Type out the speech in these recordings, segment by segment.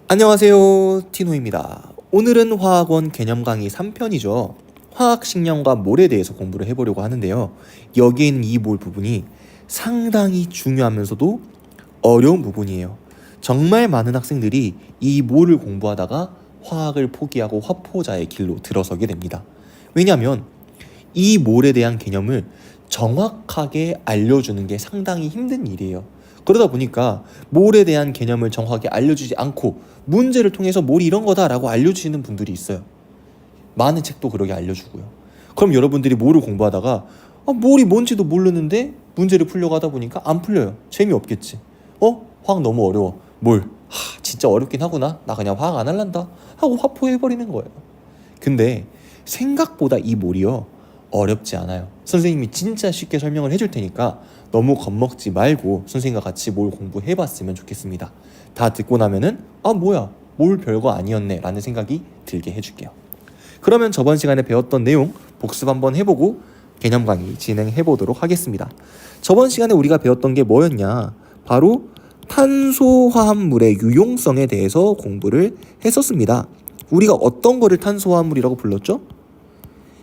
안녕하세요, 티노입니다. 오늘은 화학원 개념 강의 3편이죠. 화학식량과 몰에 대해서 공부를 해보려고 하는데요. 여기에 있는 이 몰 부분이 상당히 중요하면서도 어려운 부분이에요. 정말 많은 학생들이 이 몰을 공부하다가 화학을 포기하고 화포자의 길로 들어서게 됩니다. 왜냐하면 이 몰에 대한 개념을 정확하게 알려주는 게 상당히 힘든 일이에요. 그러다 보니까 몰에 대한 개념을 정확하게 알려주지 않고 문제를 통해서 몰이 이런 거다라고 알려주시는 분들이 있어요. 많은 책도 그렇게 알려주고요. 그럼 여러분들이 몰을 공부하다가 몰이 뭔지도 모르는데 문제를 풀려고 하다 보니까 안 풀려요. 재미없겠지. 화학 너무 어려워. 몰. 진짜 어렵긴 하구나. 나 그냥 화학 안 할란다 하고 화포해버리는 거예요. 근데 생각보다 이 몰이요, 어렵지 않아요. 선생님이 진짜 쉽게 설명을 해줄 테니까 너무 겁먹지 말고 선생님과 같이 몰 공부해봤으면 좋겠습니다. 다 듣고 나면은 뭐야, 몰 별거 아니었네 라는 생각이 들게 해줄게요. 그러면 저번 시간에 배웠던 내용 복습 한번 해보고 개념 강의 진행해보도록 하겠습니다. 저번 시간에 우리가 배웠던 게 뭐였냐, 바로 탄소화합물의 유용성에 대해서 공부를 했었습니다. 우리가 어떤 거를 탄소화합물이라고 불렀죠?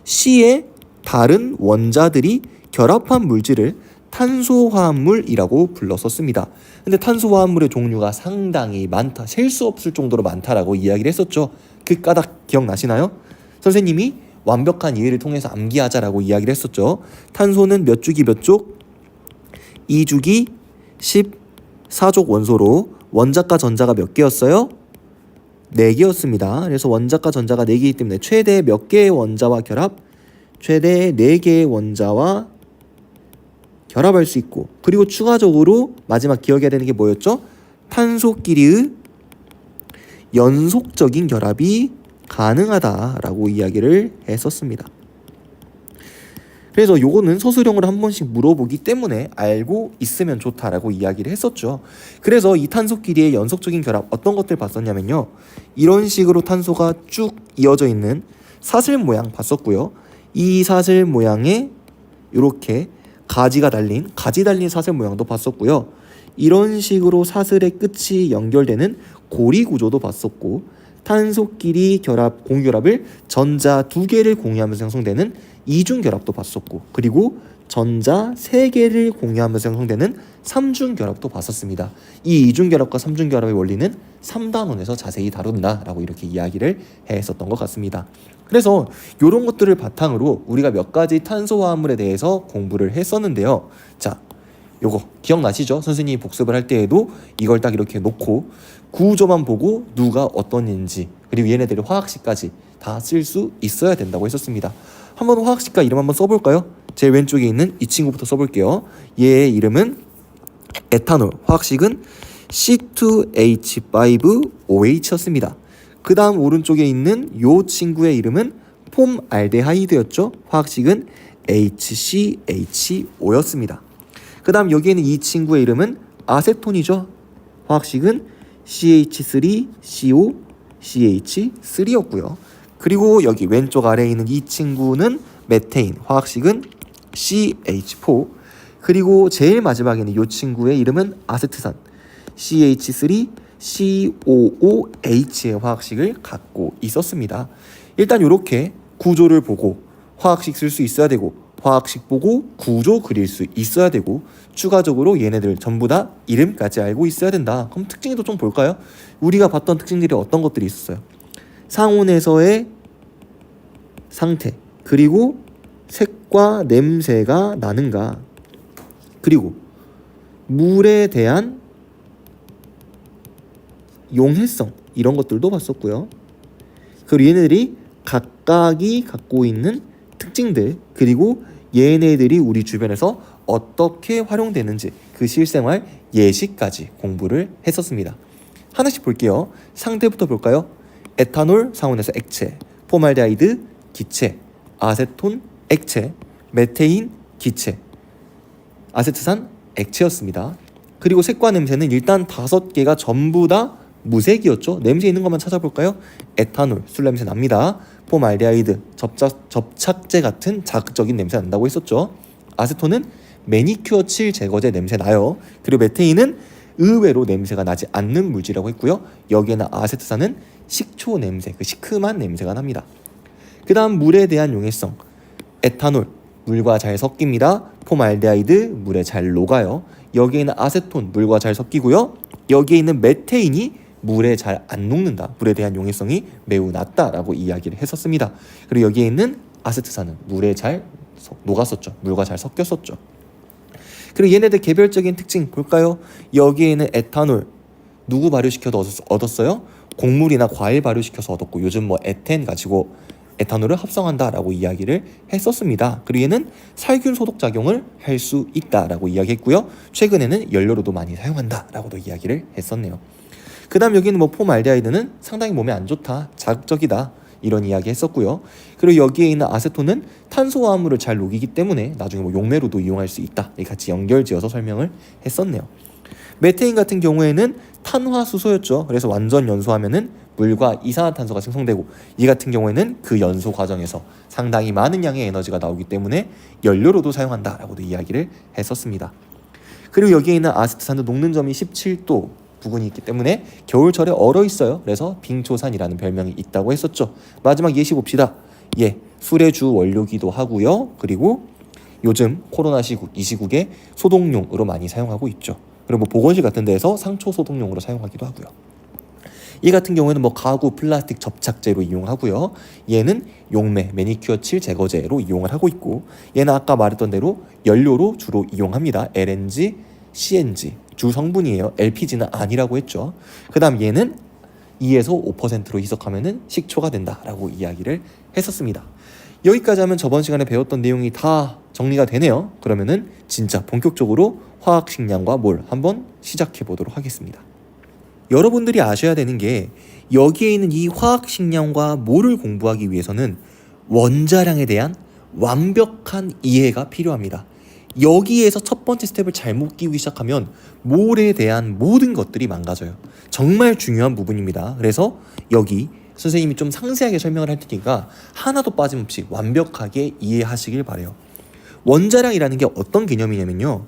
C의 다른 원자들이 결합한 물질을 탄소화합물이라고 불렀었습니다. 근데 탄소화합물의 종류가 상당히 많다, 셀 수 없을 정도로 많다라고 이야기를 했었죠. 그 까닭 기억나시나요? 선생님이 완벽한 이해를 통해서 암기하자라고 이야기를 했었죠. 탄소는 몇 주기 몇 족? 2주기 14족 원소로 원자과 전자가 몇 개였어요? 4개였습니다. 그래서 원자과 전자가 4개이기 때문에 최대 몇 개의 원자와 결합? 최대 4개의 원자와 결합할 수 있고, 그리고 추가적으로 마지막 기억해야 되는 게 뭐였죠? 탄소끼리의 연속적인 결합이 가능하다라고 이야기를 했었습니다. 그래서 요거는 서술형으로 한 번씩 물어보기 때문에 알고 있으면 좋다라고 이야기를 했었죠. 그래서 이 탄소끼리의 연속적인 결합, 어떤 것들 봤었냐면요, 이런 식으로 탄소가 쭉 이어져 있는 사슬 모양 봤었고요. 이 사슬 모양에 이렇게 가지 달린 사슬 모양도 봤었고요. 이런 식으로 사슬의 끝이 연결되는 고리 구조도 봤었고, 탄소끼리 결합, 공유결합을 전자 2개를 공유하면서 형성되는 이중결합도 봤었고, 그리고 전자 3개를 공유하면서 형성되는 삼중결합도 봤었습니다. 이 이중결합과 삼중결합의 원리는 3단원에서 자세히 다룬다라고 이렇게 이야기를 했었던 것 같습니다. 그래서 이런 것들을 바탕으로 우리가 몇 가지 탄소화합물에 대해서 공부를 했었는데요. 자, 요거 기억나시죠? 선생님이 복습을 할 때에도 이걸 딱 이렇게 놓고 구조만 보고 누가 어떤인지, 그리고 얘네들의 화학식까지 다 쓸 수 있어야 된다고 했었습니다. 한번 화학식과 이름 한번 써볼까요? 제일 왼쪽에 있는 이 친구부터 써볼게요. 얘의 이름은 에탄올, 화학식은 C2H5OH였습니다. 그 다음 오른쪽에 있는 요 친구의 이름은 폼알데하이드였죠. 화학식은 HCHO였습니다. 그 다음 여기에는 이 친구의 이름은 아세톤이죠. 화학식은 CH3COCH3였고요. 그리고 여기 왼쪽 아래에 있는 이 친구는 메테인, 화학식은 CH4. 그리고 제일 마지막에 있는 이 친구의 이름은 아세트산, CH3COOH의 화학식을 갖고 있었습니다. 일단 이렇게 구조를 보고 화학식 쓸 수 있어야 되고, 화학식 보고 구조 그릴 수 있어야 되고, 추가적으로 얘네들 전부 다 이름까지 알고 있어야 된다. 그럼 특징도 좀 볼까요? 우리가 봤던 특징들이 어떤 것들이 있었어요? 상온에서의 상태, 그리고 색과 냄새가 나는가, 그리고 물에 대한 용해성, 이런 것들도 봤었고요. 그리고 얘네들이 각각이 갖고 있는 특징들, 그리고 얘네들이 우리 주변에서 어떻게 활용되는지 그 실생활 예시까지 공부를 했었습니다. 하나씩 볼게요. 상태부터 볼까요? 에탄올 상온에서 액체, 포말데하이드 기체, 아세톤 액체, 메테인 기체, 아세트산 액체였습니다. 그리고 색과 냄새는 일단 5개가 전부 다 무색이었죠. 냄새 있는 것만 찾아볼까요? 에탄올 술 냄새 납니다. 폼알데하이드 접착제 같은 자극적인 냄새 난다고 했었죠. 아세톤은 매니큐어 칠 제거제 냄새 나요. 그리고 메테인은 의외로 냄새가 나지 않는 물질이라고 했고요. 여기에는 아세트산은 식초 냄새, 그 시큼한 냄새가 납니다. 그 다음 물에 대한 용해성. 에탄올, 물과 잘 섞입니다. 폼알데하이드, 물에 잘 녹아요. 여기에는 아세톤, 물과 잘 섞이고요. 여기에 있는 메테인이 물에 잘 안 녹는다. 물에 대한 용해성이 매우 낮다라고 이야기를 했었습니다. 그리고 여기에 있는 아세트산은 물에 잘 녹았었죠. 물과 잘 섞였었죠. 그리고 얘네들 개별적인 특징 볼까요? 여기에 있는 에탄올, 누구 발효시켜서 얻었어요? 곡물이나 과일 발효시켜서 얻었고, 요즘 뭐 에텐 가지고 에탄올을 합성한다라고 이야기를 했었습니다. 그리고 얘는 살균 소독 작용을 할 수 있다라고 이야기했고요. 최근에는 연료로도 많이 사용한다라고도 이야기를 했었네요. 그 다음 여기는 뭐 폼알데하이드는 상당히 몸에 안 좋다, 자극적이다, 이런 이야기 했었고요. 그리고 여기에 있는 아세톤은 탄소화합물을 잘 녹이기 때문에 나중에 뭐 용매로도 이용할 수 있다, 같이 연결지어서 설명을 했었네요. 메테인 같은 경우에는 탄화수소였죠. 그래서 완전 연소하면은 물과 이산화탄소가 생성되고, 이 같은 경우에는 그 연소 과정에서 상당히 많은 양의 에너지가 나오기 때문에 연료로도 사용한다라고도 이야기를 했었습니다. 그리고 여기에 있는 아세트산도 녹는 점이 17도 부근이 있기 때문에 겨울철에 얼어 있어요. 그래서 빙초산이라는 별명이 있다고 했었죠. 마지막 예시 봅시다. 술의 주 원료기도 하고요. 그리고 요즘 코로나 시국, 이 시국에 소독용으로 많이 사용하고 있죠. 그리고 뭐 보건실 같은 데에서 상초 소독용으로 사용하기도 하고요. 이 같은 경우에는 뭐 가구, 플라스틱 접착제로 이용하고요. 얘는 용매, 매니큐어 칠 제거제로 이용을 하고 있고, 얘는 아까 말했던 대로 연료로 주로 이용합니다. LNG, CNG 주 성분이에요. LPG는 아니라고 했죠. 그 다음 얘는 2에서 5%로 희석하면은 식초가 된다라고 이야기를 했었습니다. 여기까지 하면 저번 시간에 배웠던 내용이 다 정리가 되네요. 그러면은 진짜 본격적으로 화학식량과 몰 한번 시작해 보도록 하겠습니다. 여러분들이 아셔야 되는 게, 여기에 있는 이 화학식량과 몰을 공부하기 위해서는 원자량에 대한 완벽한 이해가 필요합니다. 여기에서 첫 번째 스텝을 잘못 끼우기 시작하면 몰에 대한 모든 것들이 망가져요. 정말 중요한 부분입니다. 그래서 여기 선생님이 좀 상세하게 설명을 할 테니까 하나도 빠짐없이 완벽하게 이해하시길 바래요. 원자량이라는 게 어떤 개념이냐면요,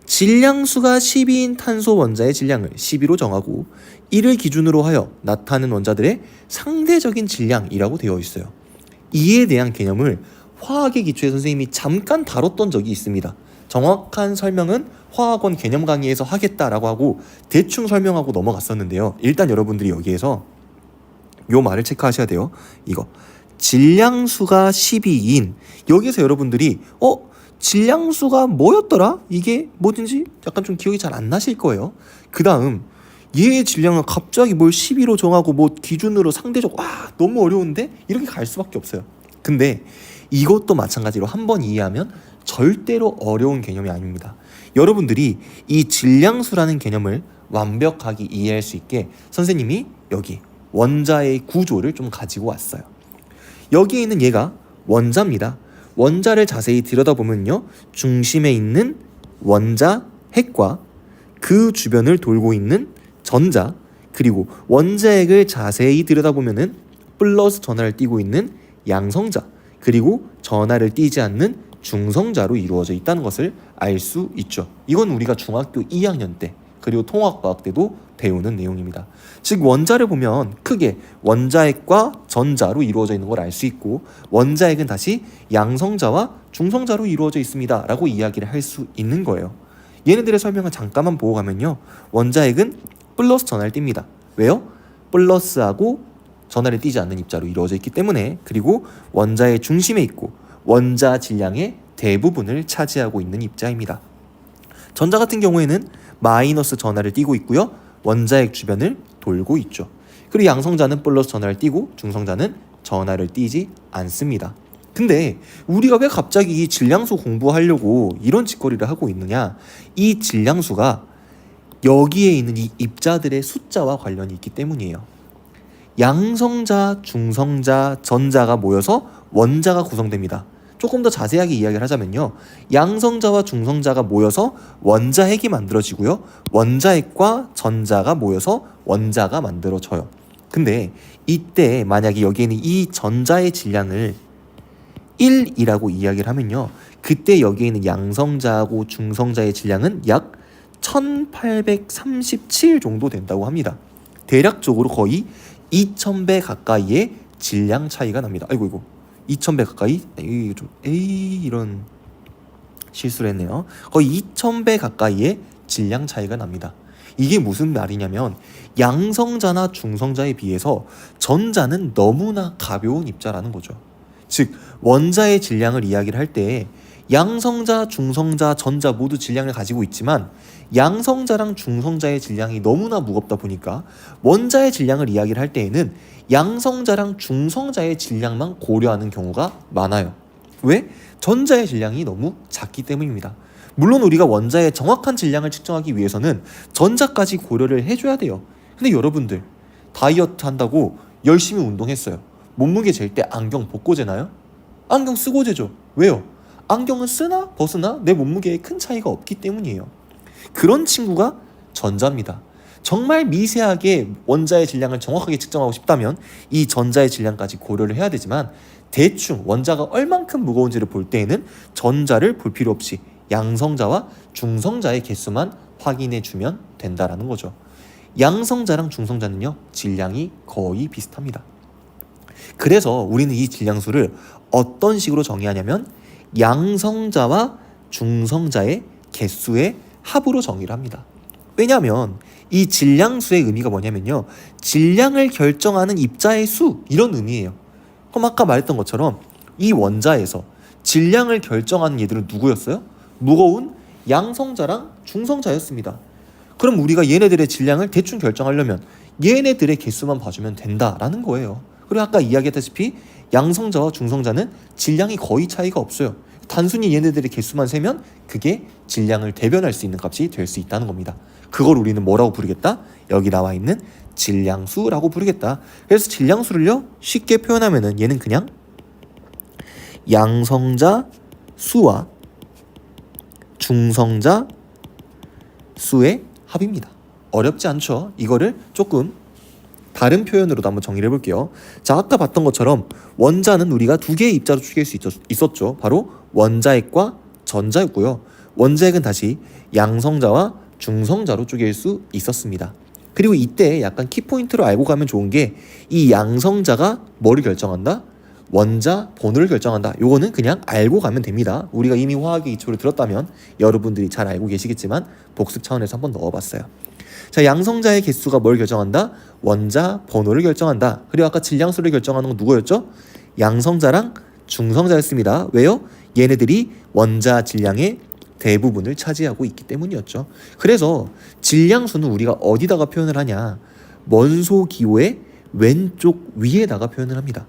질량수가 12인 탄소 원자의 질량을 12로 정하고, 이를 기준으로 하여 나타나는 원자들의 상대적인 질량이라고 되어 있어요. 이에 대한 개념을 화학의 기초에 선생님이 잠깐 다뤘던 적이 있습니다. 정확한 설명은 화학원 개념 강의에서 하겠다라고 하고 대충 설명하고 넘어갔었는데요. 일단 여러분들이 여기에서 요 말을 체크하셔야 돼요. 이거 질량수가 12인, 여기에서 여러분들이 질량수가 뭐였더라? 이게 뭐든지 약간 좀 기억이 잘 안 나실 거예요. 그 다음 얘의 질량을 갑자기 뭘 12로 정하고 뭐 기준으로 상대적, 너무 어려운데? 이렇게 갈 수밖에 없어요. 근데 이것도 마찬가지로 한번 이해하면 절대로 어려운 개념이 아닙니다. 여러분들이 이 질량수라는 개념을 완벽하게 이해할 수 있게 선생님이 여기 원자의 구조를 좀 가지고 왔어요. 여기에 있는 얘가 원자입니다. 원자를 자세히 들여다보면요, 중심에 있는 원자 핵과 그 주변을 돌고 있는 전자, 그리고 원자핵을 자세히 들여다보면은 플러스 전하를 띠고 있는 양성자, 그리고 전하를 띠지 않는 중성자로 이루어져 있다는 것을 알 수 있죠. 이건 우리가 중학교 2학년 때, 그리고 통합과학 때도 배우는 내용입니다. 즉 원자를 보면 크게 원자핵과 전자로 이루어져 있는 걸 알 수 있고, 원자핵은 다시 양성자와 중성자로 이루어져 있습니다 라고 이야기를 할 수 있는 거예요. 얘네들의 설명을 잠깐만 보고 가면요, 원자핵은 플러스 전하를 띱니다. 왜요? 플러스하고 전하를 띠지 않는 입자로 이루어져 있기 때문에. 그리고 원자의 중심에 있고 원자 질량의 대부분을 차지하고 있는 입자입니다. 전자 같은 경우에는 마이너스 전하를 띠고 있고요, 원자핵 주변을 돌고 있죠. 그리고 양성자는 플러스 전하를 띠고 중성자는 전하를 띠지 않습니다. 근데 우리가 왜 갑자기 이 질량수 공부하려고 이런 짓거리를 하고 있느냐, 이 질량수가 여기에 있는 이 입자들의 숫자와 관련이 있기 때문이에요. 양성자, 중성자, 전자가 모여서 원자가 구성됩니다. 조금 더 자세하게 이야기를 하자면요, 양성자와 중성자가 모여서 원자핵이 만들어지고요, 원자핵과 전자가 모여서 원자가 만들어져요. 근데 이때 만약에 여기에는 이 전자의 질량을 1이라고 이야기를 하면요, 그때 여기에 있는 양성자하고 중성자의 질량은 약 1837 정도 된다고 합니다. 대략적으로 거의 2000배 가까이의 질량 차이가 납니다. 아이고 이거 2000배 가까이? 이거 좀 이런 실수를 했네요. 거의 2000배 가까이의 질량 차이가 납니다. 이게 무슨 말이냐면 양성자나 중성자에 비해서 전자는 너무나 가벼운 입자라는 거죠. 즉 원자의 질량을 이야기를 할 때 양성자, 중성자, 전자 모두 질량을 가지고 있지만 양성자랑 중성자의 질량이 너무나 무겁다 보니까 원자의 질량을 이야기를 할 때에는 양성자랑 중성자의 질량만 고려하는 경우가 많아요. 왜? 전자의 질량이 너무 작기 때문입니다. 물론 우리가 원자의 정확한 질량을 측정하기 위해서는 전자까지 고려를 해줘야 돼요. 근데 여러분들 다이어트 한다고 열심히 운동했어요. 몸무게 잴 때 안경 벗고 재나요? 안경 쓰고 재죠. 왜요? 안경은 쓰나 벗으나 내 몸무게에 큰 차이가 없기 때문이에요. 그런 친구가 전자입니다. 정말 미세하게 원자의 질량을 정확하게 측정하고 싶다면 이 전자의 질량까지 고려를 해야 되지만 대충 원자가 얼만큼 무거운지를 볼 때에는 전자를 볼 필요 없이 양성자와 중성자의 개수만 확인해 주면 된다라는 거죠. 양성자랑 중성자는요 질량이 거의 비슷합니다. 그래서 우리는 이 질량수를 어떤 식으로 정의하냐면 양성자와 중성자의 개수의 합으로 정의를 합니다. 왜냐하면 이 질량수의 의미가 뭐냐면요 질량을 결정하는 입자의 수 이런 의미예요. 그럼 아까 말했던 것처럼 이 원자에서 질량을 결정하는 얘들은 누구였어요? 무거운 양성자랑 중성자였습니다. 그럼 우리가 얘네들의 질량을 대충 결정하려면 얘네들의 개수만 봐주면 된다라는 거예요. 그리고 아까 이야기했다시피 양성자와 중성자는 질량이 거의 차이가 없어요. 단순히 얘네들의 개수만 세면 그게 질량을 대변할 수 있는 값이 될 수 있다는 겁니다. 그걸 우리는 뭐라고 부르겠다? 여기 나와 있는 질량수라고 부르겠다. 그래서 질량수를요 쉽게 표현하면은 얘는 그냥 양성자 수와 중성자 수의 합입니다. 어렵지 않죠? 이거를 조금 다른 표현으로도 한번 정리를 해볼게요. 자, 아까 봤던 것처럼 원자는 우리가 두 개의 입자로 추릴 수 있었죠. 바로 원자핵과 전자였고요. 원자핵은 다시 양성자와 중성자로 쪼갤 수 있었습니다. 그리고 이때 약간 키포인트로 알고 가면 좋은 게 이 양성자가 뭐를 결정한다? 원자 번호를 결정한다. 요거는 그냥 알고 가면 됩니다. 우리가 이미 화학의 기초를 들었다면 여러분들이 잘 알고 계시겠지만 복습 차원에서 한번 넣어봤어요. 자, 양성자의 개수가 뭘 결정한다? 원자 번호를 결정한다. 그리고 아까 질량수를 결정하는 건 누구였죠? 양성자랑 중성자였습니다. 왜요? 얘네들이 원자 질량의 대부분을 차지하고 있기 때문이었죠. 그래서 질량수는 우리가 어디다가 표현을 하냐? 원소 기호의 왼쪽 위에다가 표현을 합니다.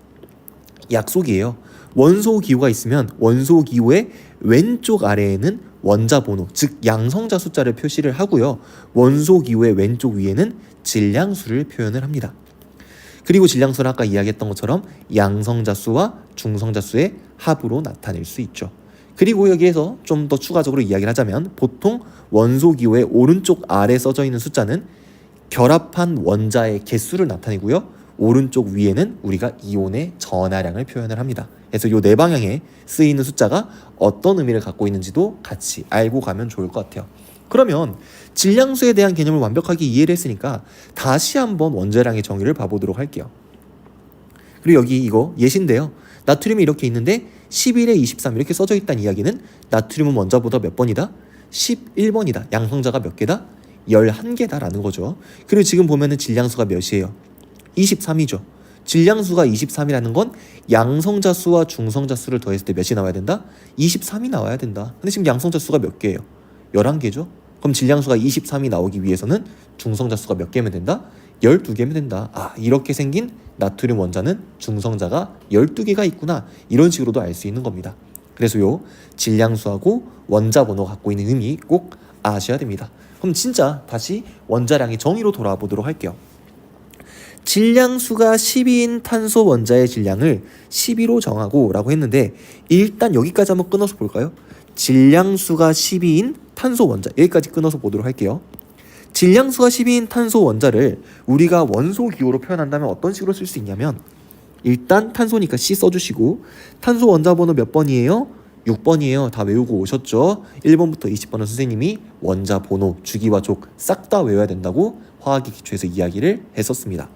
약속이에요. 원소 기호가 있으면 원소 기호의 왼쪽 아래에는 원자 번호, 즉 양성자 숫자를 표시를 하고요. 원소 기호의 왼쪽 위에는 질량수를 표현을 합니다. 그리고 질량수는 아까 이야기했던 것처럼 양성자 수와 중성자 수의 합으로 나타낼 수 있죠. 그리고 여기에서 좀 더 추가적으로 이야기를 하자면 보통 원소 기호의 오른쪽 아래 써져 있는 숫자는 결합한 원자의 개수를 나타내고요. 오른쪽 위에는 우리가 이온의 전하량을 표현을 합니다. 그래서 이 네 방향에 쓰이는 숫자가 어떤 의미를 갖고 있는지도 같이 알고 가면 좋을 것 같아요. 그러면 질량수에 대한 개념을 완벽하게 이해를 했으니까 다시 한번 원자량의 정의를 봐보도록 할게요. 그리고 여기 이거 예시인데요. 나트륨이 이렇게 있는데 11에 23 이렇게 써져 있다는 이야기는 나트륨은 원자보다 몇 번이다? 11번이다. 양성자가 몇 개다? 11개다 라는 거죠. 그리고 지금 보면은 질량수가 몇이에요? 23이죠. 질량수가 23이라는 건 양성자 수와 중성자 수를 더했을 때 몇이 나와야 된다? 23이 나와야 된다. 근데 지금 양성자 수가 몇 개예요? 11개죠. 그럼 질량수가 23이 나오기 위해서는 중성자 수가 몇 개면 된다? 12개면 된다. 아, 이렇게 생긴 나트륨 원자는 중성자가 12개가 있구나. 이런 식으로도 알 수 있는 겁니다. 그래서 요 질량수하고 원자 번호 갖고 있는 의미 꼭 아셔야 됩니다. 그럼 진짜 다시 원자량의 정의로 돌아와 보도록 할게요. 질량수가 12인 탄소 원자의 질량을 12로 정하고 라고 했는데 일단 여기까지 한번 끊어서 볼까요? 질량수가 12인 탄소 원자 여기까지 끊어서 보도록 할게요. 질량수가 12인 탄소 원자를 우리가 원소 기호로 표현한다면 어떤 식으로 쓸 수 있냐면 일단 탄소니까 C 써주시고 탄소 원자 번호 몇 번이에요? 6번이에요. 다 외우고 오셨죠? 1번부터 20번은 선생님이 원자 번호, 주기와 족 싹 다 외워야 된다고 화학의 기초에서 이야기를 했었습니다.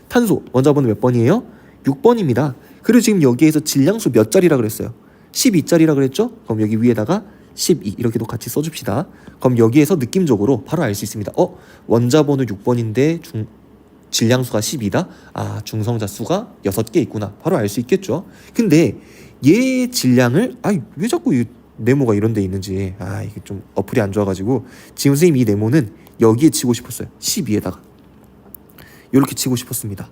탄소 원자 번호 몇 번이에요? 6번입니다. 그리고 지금 여기에서 질량수 몇 자리라 그랬어요? 12자리라 그랬죠? 그럼 여기 위에다가 12 이렇게도 같이 써줍시다. 그럼 여기에서 느낌적으로 바로 알 수 있습니다. 원자 번호 6번인데 질량수가 12다? 아, 중성자 수가 6개 있구나. 바로 알 수 있겠죠? 근데 얘의 질량을 왜 자꾸 이 네모가 이런 데 있는지 이게 좀 어플이 안 좋아가지고 지금 선생님 이 네모는 여기에 치고 싶었어요. 12에다가 이렇게 치고 싶었습니다.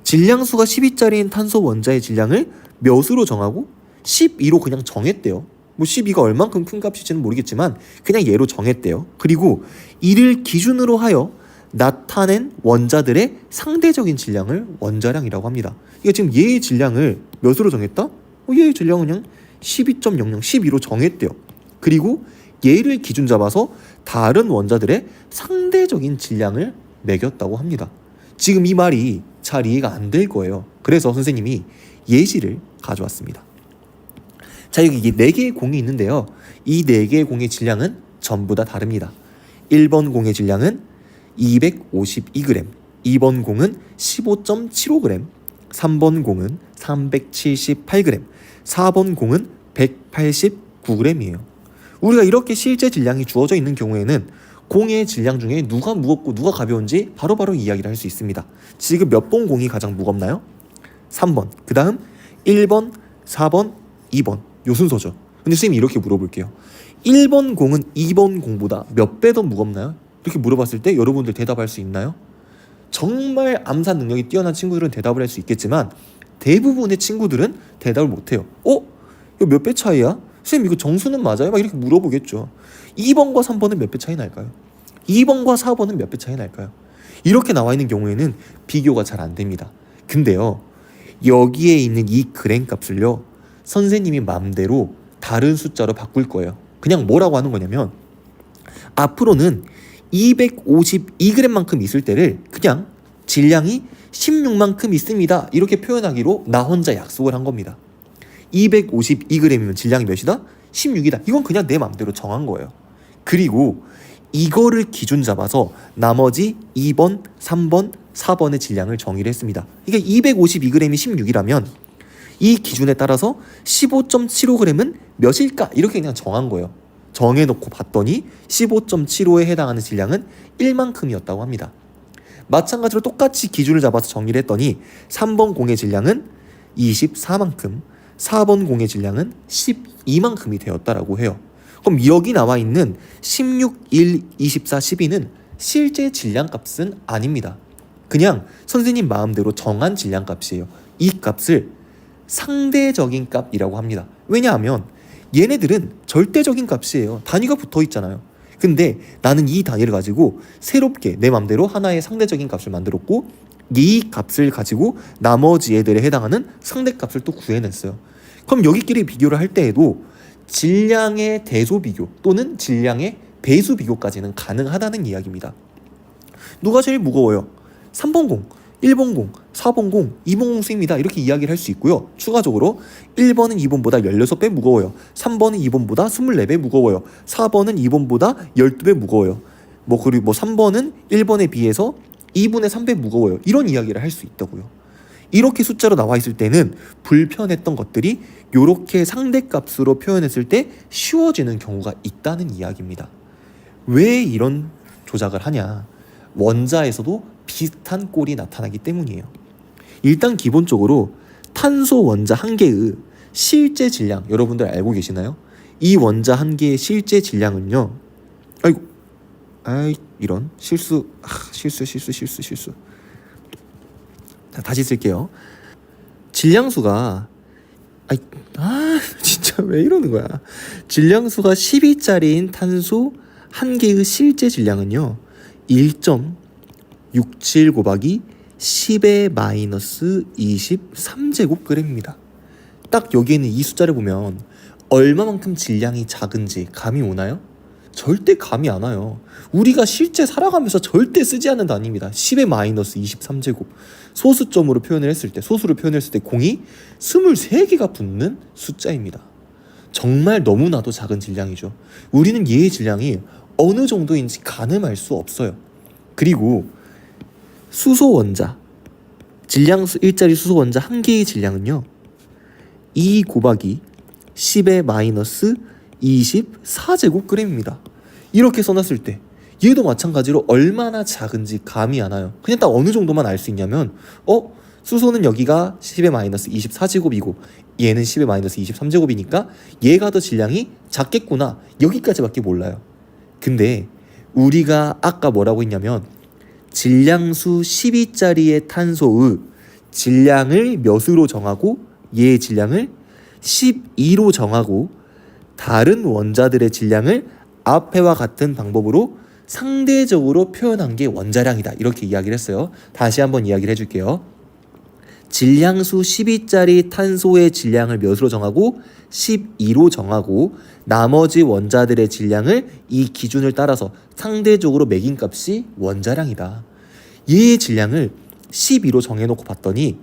질량수가 12짜리인 탄소 원자의 질량을 몇으로 정하고 12로 그냥 정했대요. 뭐 12가 얼만큼 큰 값일지는 모르겠지만 그냥 얘로 정했대요. 그리고 이를 기준으로 하여 나타낸 원자들의 상대적인 질량을 원자량이라고 합니다. 그러니까 지금 얘의 질량을 몇으로 정했다? 얘의 질량은 그냥 12.00, 12로 정했대요. 그리고 얘를 기준 잡아서 다른 원자들의 상대적인 질량을 매겼다고 합니다. 지금 이 말이 잘 이해가 안 될 거예요. 그래서 선생님이 예시를 가져왔습니다. 자, 여기 4개의 공이 있는데요. 이 4개의 공의 질량은 전부 다 다릅니다. 1번 공의 질량은 252g, 2번 공은 15.75g, 3번 공은 378g, 4번 공은 189g이에요. 우리가 이렇게 실제 질량이 주어져 있는 경우에는 공의 질량 중에 누가 무겁고 누가 가벼운지 바로바로 이야기를 할 수 있습니다. 지금 몇 번 공이 가장 무겁나요? 3번. 그 다음 1번, 4번, 2번. 요 순서죠. 근데 선생님이 이렇게 물어볼게요. 1번 공은 2번 공보다 몇 배 더 무겁나요? 이렇게 물어봤을 때 여러분들 대답할 수 있나요? 정말 암산 능력이 뛰어난 친구들은 대답을 할 수 있겠지만 대부분의 친구들은 대답을 못해요. 이거 몇 배 차이야? 선생님 이거 정수는 맞아요? 막 이렇게 물어보겠죠. 2번과 3번은 몇 배 차이 날까요? 2번과 4번은 몇 배 차이 날까요? 이렇게 나와 있는 경우에는 비교가 잘 안 됩니다. 근데요, 여기에 있는 이 그램 값을요, 선생님이 마음대로 다른 숫자로 바꿀 거예요. 그냥 뭐라고 하는 거냐면 앞으로는 252g만큼 있을 때를 그냥 질량이 16만큼 있습니다. 이렇게 표현하기로 나 혼자 약속을 한 겁니다. 252g이면 질량이 몇이다? 16이다. 이건 그냥 내 맘대로 정한 거예요. 그리고 이거를 기준 잡아서 나머지 2번, 3번, 4번의 질량을 정의를 했습니다. 그러니까 252g이 16이라면 이 기준에 따라서 15.75g은 몇일까? 이렇게 그냥 정한 거예요. 정해놓고 봤더니 15.75에 해당하는 질량은 1만큼이었다고 합니다. 마찬가지로 똑같이 기준을 잡아서 정의를 했더니 3번 공의 질량은 24만큼, 4번 공의 질량은 12만큼이 되었다라고 해요. 그럼 여기 나와 있는 16, 1, 24, 12는 실제 질량값은 아닙니다. 그냥 선생님 마음대로 정한 질량값이에요. 이 값을 상대적인 값이라고 합니다. 왜냐하면 얘네들은 절대적인 값이에요. 단위가 붙어 있잖아요. 근데 나는 이 단위를 가지고 새롭게 내 맘대로 하나의 상대적인 값을 만들었고 이 값을 가지고 나머지 애들에 해당하는 상대값을 또 구해냈어요. 그럼 여기끼리 비교를 할 때에도 질량의 대소 비교 또는 질량의 배수 비교까지는 가능하다는 이야기입니다. 누가 제일 무거워요? 3번 공, 1번 공, 4번 공, 2번 공 수입니다. 이렇게 이야기를 할 수 있고요. 추가적으로 1번은 2번보다 16배 무거워요. 3번은 2번보다 24배 무거워요. 4번은 2번보다 12배 무거워요. 그리고 3번은 1번에 비해서 2분의 3배 무거워요. 이런 이야기를 할 수 있다고요. 이렇게 숫자로 나와 있을 때는 불편했던 것들이 이렇게 상대값으로 표현했을 때 쉬워지는 경우가 있다는 이야기입니다. 왜 이런 조작을 하냐? 원자에서도 비슷한 꼴이 나타나기 때문이에요. 일단 기본적으로 탄소 원자 한 개의 실제 질량 여러분들 알고 계시나요? 이 원자 한 개의 실제 질량은요. 이런 실수. 자, 다시 쓸게요. 질량수가 진짜 왜 이러는 거야? 질량수가 12짜리인 탄소 한 개의 실제 질량은요. 1.67 곱하기 10의 마이너스 23제곱g입니다. 딱 여기에는 이 숫자를 보면 얼마만큼 질량이 작은지 감이 오나요? 절대 감이 안 와요. 우리가 실제 살아가면서 절대 쓰지 않는 단위입니다. 10의 마이너스 23제곱. 소수점으로 표현을 했을 때, 소수로 표현했을 때 공이 23개가 붙는 숫자입니다. 정말 너무나도 작은 질량이죠. 우리는 얘의 질량이 어느 정도인지 가늠할 수 없어요. 그리고 수소 원자, 질량수 1짜리 수소 원자 한 개의 질량은요 2 곱하기 10의 마이너스 24제곱그램입니다. 이렇게 써놨을 때 얘도 마찬가지로 얼마나 작은지 감이 안 와요. 그냥 딱 어느 정도만 알 수 있냐면 수소는 여기가 10의 마이너스 24제곱이고 얘는 10의 마이너스 23제곱이니까 얘가 더 질량이 작겠구나, 여기까지밖에 몰라요. 근데 우리가 아까 뭐라고 했냐면 질량수 12짜리의 탄소의 질량을 몇으로 정하고 얘의 질량을 12로 정하고 다른 원자들의 질량을 앞에와 같은 방법으로 상대적으로 표현한 게 원자량이다, 이렇게 이야기를 했어요. 다시 한번 이야기를 해줄게요. 질량수 12짜리 탄소의 질량을 몇으로 정하고 12로 정하고 나머지 원자들의 질량을 이 기준을 따라서 상대적으로 매긴 값이 원자량이다. 얘의 질량을 12로 정해놓고 봤더니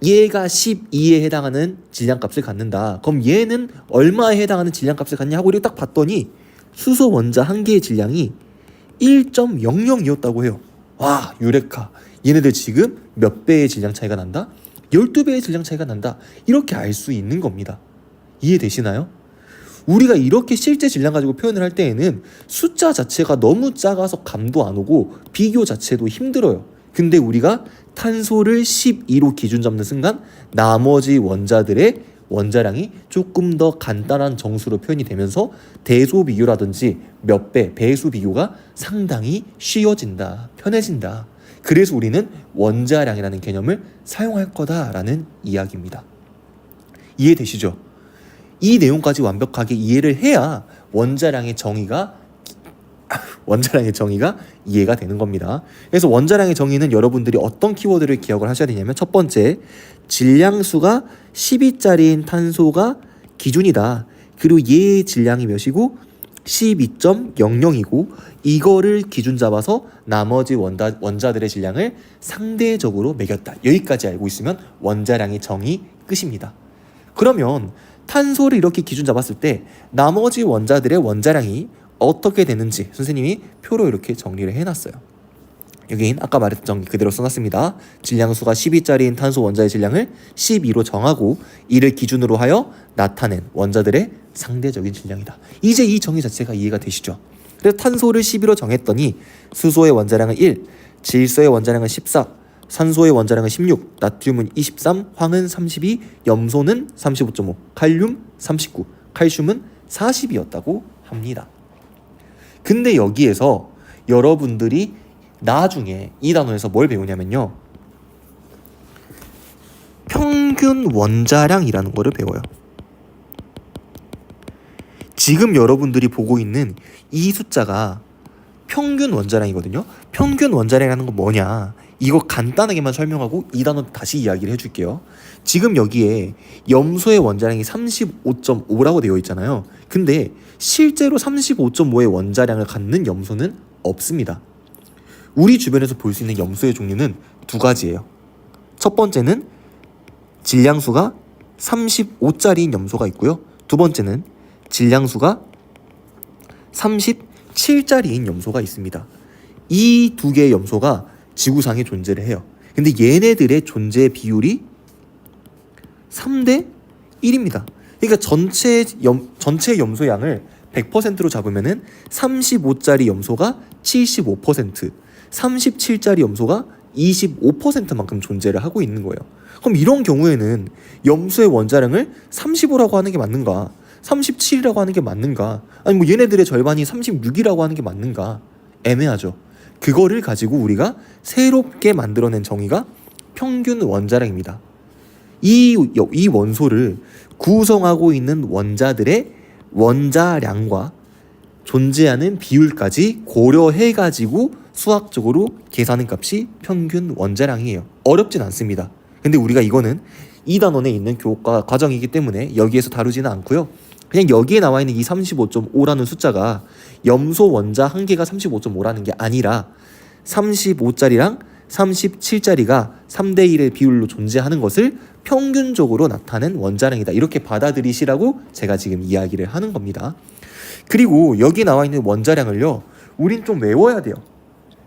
얘가 12에 해당하는 질량값을 갖는다. 그럼 얘는 얼마에 해당하는 질량값을 갖냐 하고 이렇게 딱 봤더니 수소 원자 한 개의 질량이 1.00이었다고 해요. 와, 유레카. 얘네들 지금 몇 배의 질량 차이가 난다? 12배의 질량 차이가 난다. 이렇게 알 수 있는 겁니다. 이해되시나요? 우리가 이렇게 실제 질량 가지고 표현을 할 때에는 숫자 자체가 너무 작아서 감도 안 오고 비교 자체도 힘들어요. 근데 우리가 탄소를 12로 기준 잡는 순간 나머지 원자들의 원자량이 조금 더 간단한 정수로 표현이 되면서 대소 비교라든지 몇 배, 배수 비교가 상당히 쉬워진다, 편해진다. 그래서 우리는 원자량이라는 개념을 사용할 거다라는 이야기입니다. 이해되시죠? 이 내용까지 완벽하게 이해를 해야 원자량의 정의가 이해가 되는 겁니다. 그래서 원자량의 정의는 여러분들이 어떤 키워드를 기억을 하셔야 되냐면, 첫 번째, 질량수가 12짜리인 탄소가 기준이다. 그리고 얘의 질량이 몇이고 12.00이고 이거를 기준 잡아서 나머지 원자들의 질량을 상대적으로 매겼다. 여기까지 알고 있으면 원자량의 정의 끝입니다. 그러면 탄소를 이렇게 기준 잡았을 때 나머지 원자들의 원자량이 어떻게 되는지 선생님이 표로 이렇게 정리를 해놨어요. 여긴 아까 말했던 정리 그대로 써놨습니다. 질량수가 12짜리인 탄소 원자의 질량을 12로 정하고 이를 기준으로 하여 나타낸 원자들의 상대적인 질량이다. 이제 이 정의 자체가 이해가 되시죠? 그래서 탄소를 12로 정했더니 수소의 원자량은 1, 질소의 원자량은 14, 산소의 원자량은 16, 나트륨은 23, 황은 32, 염소는 35.5, 칼륨 39, 칼슘은 40이었다고 합니다. 근데 여기에서 여러분들이 나중에 이 단원에서 뭘 배우냐면요, 평균 원자량이라는 거를 배워요. 지금 여러분들이 보고 있는 이 숫자가 평균 원자량이거든요. 평균 원자량이라는 건 뭐냐, 이거 간단하게만 설명하고 이 단원 다시 이야기를 해줄게요. 지금 여기에 염소의 원자량이 35.5라고 되어 있잖아요. 근데 실제로 35.5의 원자량을 갖는 염소는 없습니다. 우리 주변에서 볼 수 있는 염소의 종류는 두 가지예요. 첫 번째는 질량수가 35짜리인 염소가 있고요. 두 번째는 질량수가 37짜리인 염소가 있습니다. 이 두 개의 염소가 지구상에 존재를 해요. 근데 얘네들의 존재 비율이 3대 1입니다. 그러니까 전체 염소 양을 100%로 잡으면은 35짜리 염소가 75%, 37짜리 염소가 25%만큼 존재를 하고 있는 거예요. 그럼 이런 경우에는 염소의 원자량을 35라고 하는 게 맞는가? 37이라고 하는 게 맞는가? 아니 뭐 얘네들의 절반이 36이라고 하는 게 맞는가? 애매하죠. 그거를 가지고 우리가 새롭게 만들어낸 정의가 평균 원자량입니다. 이 원소를 구성하고 있는 원자들의 원자량과 존재하는 비율까지 고려해가지고 수학적으로 계산한 값이 평균 원자량이에요. 어렵진 않습니다. 근데 우리가 이거는 2단원에 있는 교과 과정이기 때문에 여기에서 다루지는 않고요. 그냥 여기에 나와 있는 이 35.5라는 숫자가 염소 원자 한 개가 35.5라는 게 아니라 35짜리랑 37자리가 3대1의 비율로 존재하는 것을 평균적으로 나타낸 원자량이다. 이렇게 받아들이시라고 제가 지금 이야기를 하는 겁니다. 그리고 여기 나와 있는 원자량을요, 우린 좀 외워야 돼요.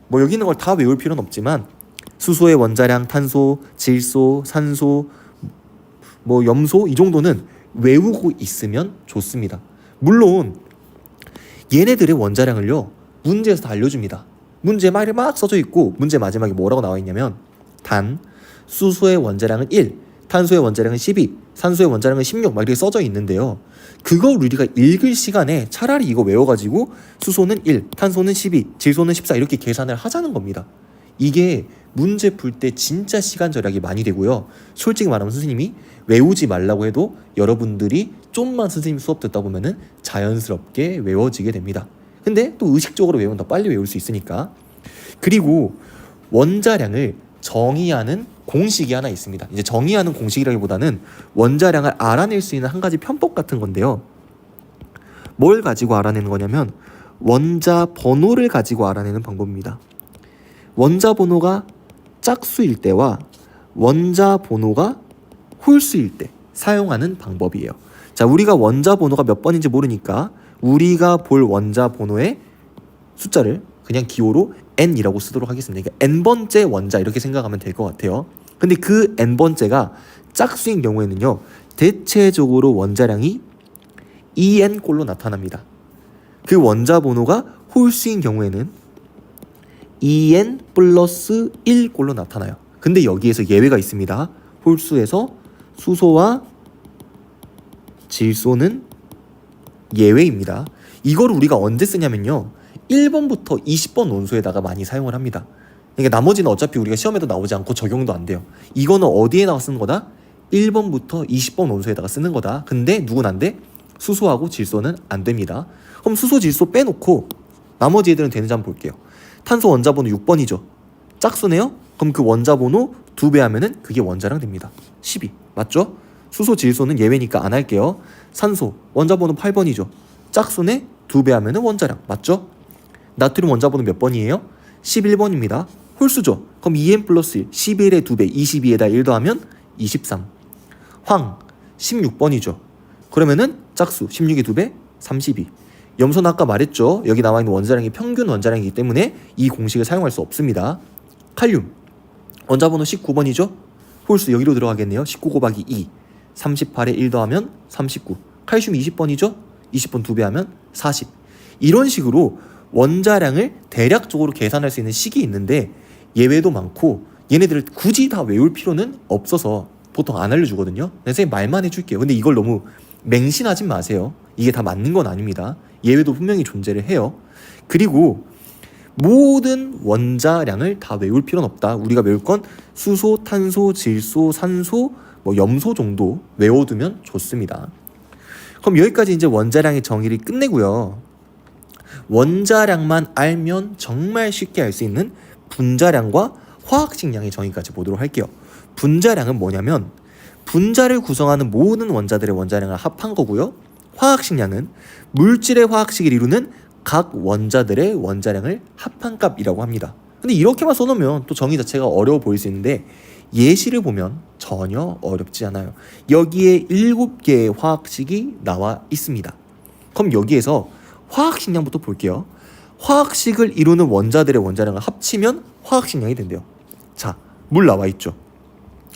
뭐 여기 있는 걸 다 외울 필요는 없지만 수소의 원자량, 탄소, 질소, 산소, 뭐 염소 이 정도는 외우고 있으면 좋습니다. 물론 얘네들의 원자량을요, 문제에서 다 알려줍니다. 문제 말이 막 써져 있고 문제 마지막에 뭐라고 나와 있냐면 수소의 원자량은 1, 탄소의 원자량은 12, 산소의 원자량은 16 막 이렇게 써져 있는데요. 그걸 우리가 읽을 시간에 차라리 이거 외워가지고 수소는 1, 탄소는 12, 질소는 14 이렇게 계산을 하자는 겁니다. 이게 문제 풀 때 진짜 시간 절약이 많이 되고요. 솔직히 말하면 선생님이 외우지 말라고 해도 여러분들이 좀만 선생님 수업 듣다 보면은 자연스럽게 외워지게 됩니다. 근데 또 의식적으로 외우면 더 빨리 외울 수 있으니까. 그리고 원자량을 정의하는 공식이 하나 있습니다. 이제 정의하는 공식이라기보다는 원자량을 알아낼 수 있는 한 가지 편법 같은 건데요. 뭘 가지고 알아내는 거냐면 원자 번호를 가지고 알아내는 방법입니다. 원자 번호가 짝수일 때와 원자 번호가 홀수일 때 사용하는 방법이에요. 자, 우리가 원자 번호가 몇 번인지 모르니까 우리가 볼 원자 번호의 숫자를 그냥 기호로 n이라고 쓰도록 하겠습니다. 그러니까 n번째 원자 이렇게 생각하면 될 것 같아요. 근데 그 n번째가 짝수인 경우에는요, 대체적으로 원자량이 2n꼴로 나타납니다. 그 원자 번호가 홀수인 경우에는 2n 플러스 1꼴로 나타나요. 근데 여기에서 예외가 있습니다. 홀수에서 수소와 질소는 예외입니다. 이걸 우리가 언제 쓰냐면요, 1번부터 20번 원소에다가 많이 사용을 합니다. 그러니까 나머지는 어차피 우리가 시험에도 나오지 않고 적용도 안 돼요. 이거는 어디에다가 쓰는 거다? 1번부터 20번 원소에다가 쓰는 거다. 근데 누군 안 돼? 수소하고 질소는 안 됩니다. 그럼 수소, 질소 빼놓고 나머지 애들은 되는지 한번 볼게요. 탄소 원자번호 6번이죠. 짝수네요? 그럼 그 원자번호 2배 하면은 그게 원자량 됩니다. 12. 맞죠? 수소, 질소는 예외니까 안 할게요. 산소 원자번호 8번이죠. 짝수네? 2배 하면은 원자량. 맞죠? 나트륨 원자번호 몇 번이에요? 11번입니다. 홀수죠. 그럼 2n 플러스 1, 11의 2배, 22에다 1 더하면 23. 황 16번이죠. 그러면은 짝수 16의 2배, 32. 염소는 아까 말했죠. 여기 나와 있는 원자량이 평균 원자량이기 때문에 이 공식을 사용할 수 없습니다. 칼륨 원자번호 19번이죠. 홀수 여기로 들어가겠네요. 19 곱하기 2, 38에 1 더하면 39. 칼슘 20번이죠. 20번 2배 하면 40. 이런 식으로 원자량을 대략적으로 계산할 수 있는 식이 있는데 예외도 많고 얘네들을 굳이 다 외울 필요는 없어서 보통 안 알려주거든요. 선생님 말만 해줄게요. 근데 이걸 너무 맹신하지 마세요. 이게 다 맞는 건 아닙니다. 예외도 분명히 존재를 해요. 그리고 모든 원자량을 다 외울 필요는 없다. 우리가 외울 건 수소, 탄소, 질소, 산소, 뭐 염소 정도 외워두면 좋습니다. 그럼 여기까지 이제 원자량의 정의를 끝내고요. 원자량만 알면 정말 쉽게 알 수 있는 분자량과 화학식량의 정의까지 보도록 할게요. 분자량은 뭐냐면 분자를 구성하는 모든 원자들의 원자량을 합한 거고요. 화학식량은 물질의 화학식을 이루는 각 원자들의 원자량을 합한 값이라고 합니다. 근데 이렇게만 써놓으면 또 정의 자체가 어려워 보일 수 있는데 예시를 보면 전혀 어렵지 않아요. 여기에 7개의 화학식이 나와 있습니다. 그럼 여기에서 화학식량부터 볼게요. 화학식을 이루는 원자들의 원자량을 합치면 화학식량이 된대요. 자, 물 나와 있죠.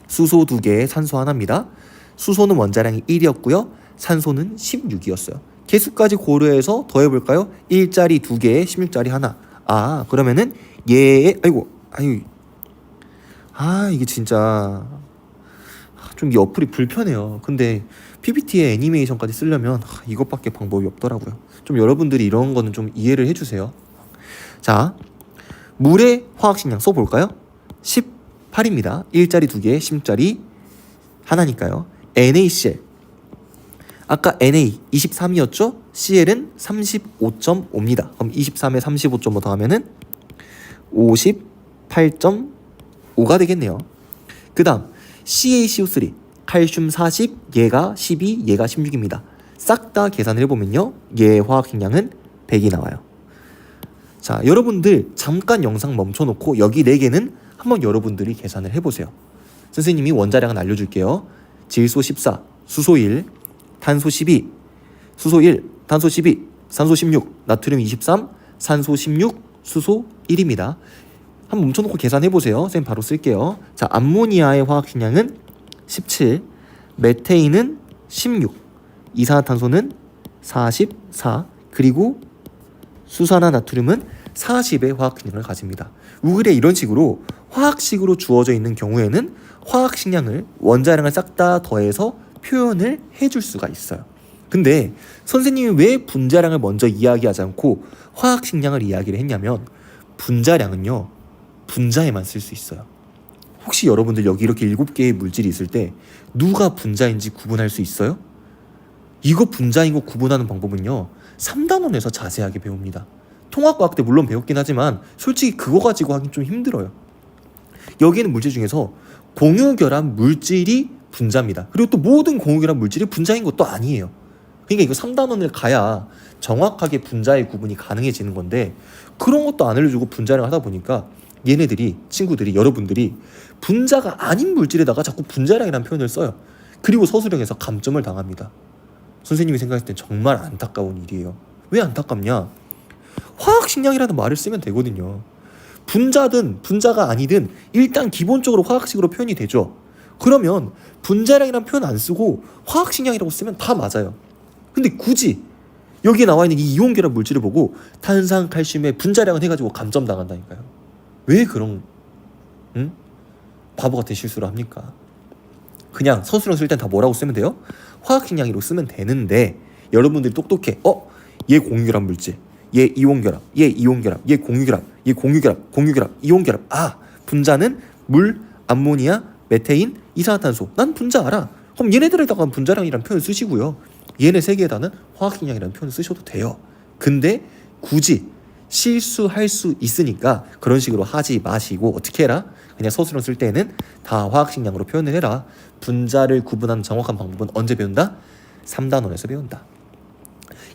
수소 2개, 산소 하나입니다. 수소는 원자량이 1이었고요. 산소는 16이었어요. 개수까지 고려해서 더해볼까요? 1짜리 2개, 16짜리 하나. 아, 그러면은 얘의 이게 진짜 좀 이 어플이 불편해요. 근데 PPT에 애니메이션까지 쓰려면 이것밖에 방법이 없더라고요. 좀 여러분들이 이런 거는 좀 이해를 해주세요. 자, 물의 화학식량 써볼까요? 18입니다. 1짜리 2개, 16짜리 하나니까요. NaCl 아까 Na 23이었죠? Cl은 35.5입니다. 그럼 23에 35.5 더하면은 58.5가 되겠네요. 그 다음 CaCO3 칼슘 40, 얘가 12, 얘가 16입니다. 싹 다 계산을 해보면요, 얘의 화학식량은 100이 나와요. 자, 여러분들 잠깐 영상 멈춰놓고 여기 4개는 한번 여러분들이 계산을 해보세요. 선생님이 원자량은 알려줄게요. 질소 14, 수소 1, 탄소 12, 수소 1, 탄소 12, 산소 16, 나트륨 23, 산소 16, 수소 1입니다. 한번 멈춰놓고 계산해보세요. 선생님 바로 쓸게요. 자, 암모니아의 화학식량은 17, 메테인은 16, 이산화탄소는 44, 그리고 수산화 나트륨은 40의 화학식량을 가집니다. 우그래 이런 식으로 화학식으로 주어져 있는 경우에는 화학식량을 원자량을 싹 다 더해서 표현을 해줄 수가 있어요. 근데 선생님이 왜 분자량을 먼저 이야기하지 않고 화학식량을 이야기를 했냐면 분자량은요 분자에만 쓸 수 있어요. 혹시 여러분들 여기 이렇게 7개의 물질이 있을 때 누가 분자인지 구분할 수 있어요? 이거 분자인 거 구분하는 방법은요 3단원에서 자세하게 배웁니다. 통합과학 때 물론 배웠긴 하지만 솔직히 그거 가지고 하긴 좀 힘들어요. 여기 있는 물질 중에서 공유결합 물질이 분자입니다. 그리고 또 모든 공유결합 물질이 분자인 것도 아니에요. 그러니까 이거 3단원을 가야 정확하게 분자의 구분이 가능해지는 건데 그런 것도 안 알려주고 분자를 하다 보니까 얘네들이 친구들이 여러분들이 분자가 아닌 물질에다가 자꾸 분자량이라는 표현을 써요. 그리고 서술형에서 감점을 당합니다. 선생님이 생각했을 때 정말 안타까운 일이에요. 왜 안타깝냐? 화학식량이라는 말을 쓰면 되거든요. 분자든 분자가 아니든 일단 기본적으로 화학식으로 표현이 되죠. 그러면 분자량이라는 표현 안 쓰고 화학식량이라고 쓰면 다 맞아요. 근데 굳이 여기에 나와 있는 이 이온결합 물질을 보고 탄산, 칼슘의 분자량을 해가지고 감점 당한다니까요. 왜 그런 바보 같은 실수를 합니까? 그냥 서술형 쓸 땐 다 뭐라고 쓰면 돼요? 화학식량으로 쓰면 되는데 여러분들이 똑똑해. 얘 공유결합 물질, 얘 이온결합, 얘 이온결합, 얘 공유결합, 얘 공유결합, 공유결합, 이온결합. 분자는 물, 암모니아, 메테인, 이산화탄소. 난 분자 알아. 그럼 얘네들에다가 분자량이라는 표현 쓰시고요. 얘네 세 개에다는 화학식량이라는 표현을 쓰셔도 돼요. 근데 굳이 실수할 수 있으니까 그런 식으로 하지 마시고 어떻게 해라? 그냥 서술형 쓸 때는 다 화학식량으로 표현을 해라. 분자를 구분하는 정확한 방법은 언제 배운다? 3단원에서 배운다.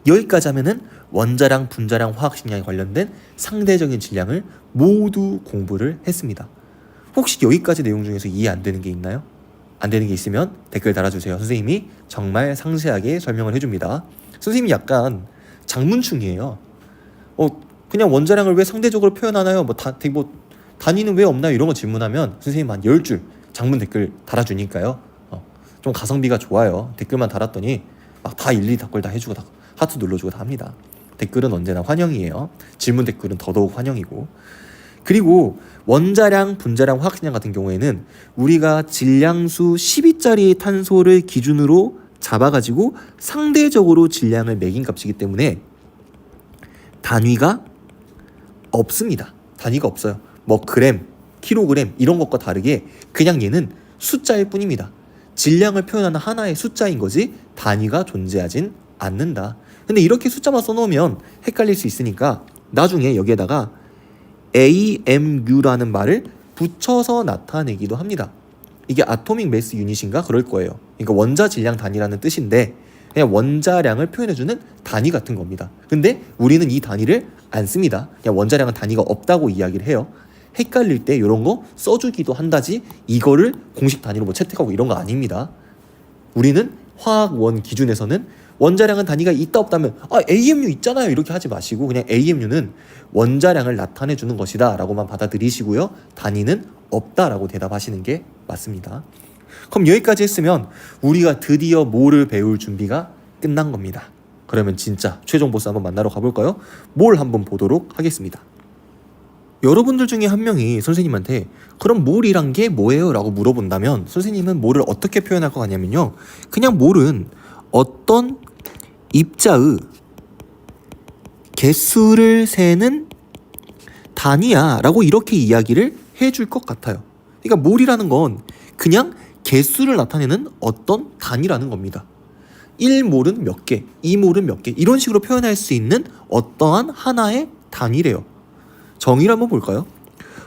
여기까지 하면은 원자량, 분자량, 화학식량에 관련된 상대적인 질량을 모두 공부를 했습니다. 혹시 여기까지 내용 중에서 이해 안 되는 게 있나요? 안 되는 게 있으면 댓글 달아주세요. 선생님이 정말 상세하게 설명을 해줍니다. 선생님이 약간 장문충이에요. 그냥 원자량을 왜 상대적으로 표현하나요? 단위는 왜 없나요? 이런 거 질문하면 선생님 한 10줄 장문 댓글 달아주니까요. 좀 가성비가 좋아요. 댓글만 달았더니 막 다 일일이 답글 다 해주고 다 하트 눌러주고 다 합니다. 댓글은 언제나 환영이에요. 질문 댓글은 더더욱 환영이고. 그리고 원자량, 분자량, 화학식량 같은 경우에는 우리가 질량수 12짜리 탄소를 기준으로 잡아가지고 상대적으로 질량을 매긴 값이기 때문에 단위가 없습니다. 단위가 없어요. 그램, 킬로그램 이런 것과 다르게 그냥 얘는 숫자일 뿐입니다. 질량을 표현하는 하나의 숫자인 거지 단위가 존재하진 않는다. 근데 이렇게 숫자만 써놓으면 헷갈릴 수 있으니까 나중에 여기에다가 AMU라는 말을 붙여서 나타내기도 합니다. 이게 아토믹 매스 유닛인가 그럴 거예요. 그러니까 원자 질량 단위라는 뜻인데 그냥 원자량을 표현해주는 단위 같은 겁니다. 근데 우리는 이 단위를 안 씁니다. 그냥 원자량은 단위가 없다고 이야기를 해요. 헷갈릴 때 이런 거 써주기도 한다지 이거를 공식 단위로 채택하고 이런 거 아닙니다. 우리는 화학원 기준에서는 원자량은 단위가 있다 없다면 AMU 있잖아요 이렇게 하지 마시고 그냥 AMU는 원자량을 나타내주는 것이다 라고만 받아들이시고요. 단위는 없다라고 대답하시는 게 맞습니다. 그럼 여기까지 했으면 우리가 드디어 몰을 배울 준비가 끝난 겁니다. 그러면 진짜 최종 보스 한번 만나러 가볼까요? 몰 한번 보도록 하겠습니다. 여러분들 중에 한 명이 선생님한테 그럼 몰이란 게 뭐예요? 라고 물어본다면 선생님은 몰을 어떻게 표현할 것 같냐면요. 그냥 몰은 어떤 입자의 개수를 세는 단위야 라고 이렇게 이야기를 해줄 것 같아요. 그러니까 몰이라는 건 그냥 개수를 나타내는 어떤 단위라는 겁니다. 1몰은 몇 개, 2몰은 몇 개 이런 식으로 표현할 수 있는 어떠한 하나의 단위래요. 정의를 한번 볼까요?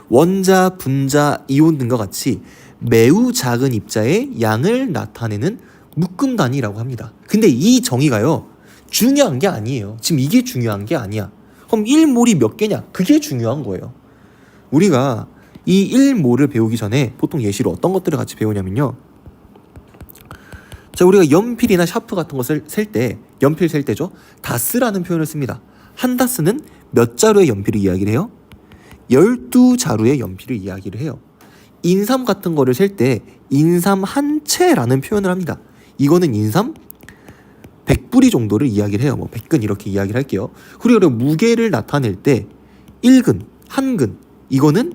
원자, 분자, 이온 등과 같이 매우 작은 입자의 양을 나타내는 묶음 단위라고 합니다. 근데 이 정의가요 중요한 게 아니에요. 지금 이게 중요한 게 아니야. 그럼 1몰이 몇 개냐? 그게 중요한 거예요. 우리가 이 1몰을 배우기 전에 보통 예시로 어떤 것들을 같이 배우냐면요. 자, 우리가 연필이나 샤프 같은 것을 셀 때, 연필 셀 때죠. 다스라는 표현을 씁니다. 한 다스는 몇 자루의 연필을 이야기를 해요? 12자루의 연필을 이야기를 해요. 인삼 같은 거를 셀 때 인삼 한 채라는 표현을 합니다. 이거는 인삼 100뿌리 정도를 이야기를 해요. 뭐 100근 이렇게 이야기를 할게요. 그리고 무게를 나타낼 때 1근, 한 근, 이거는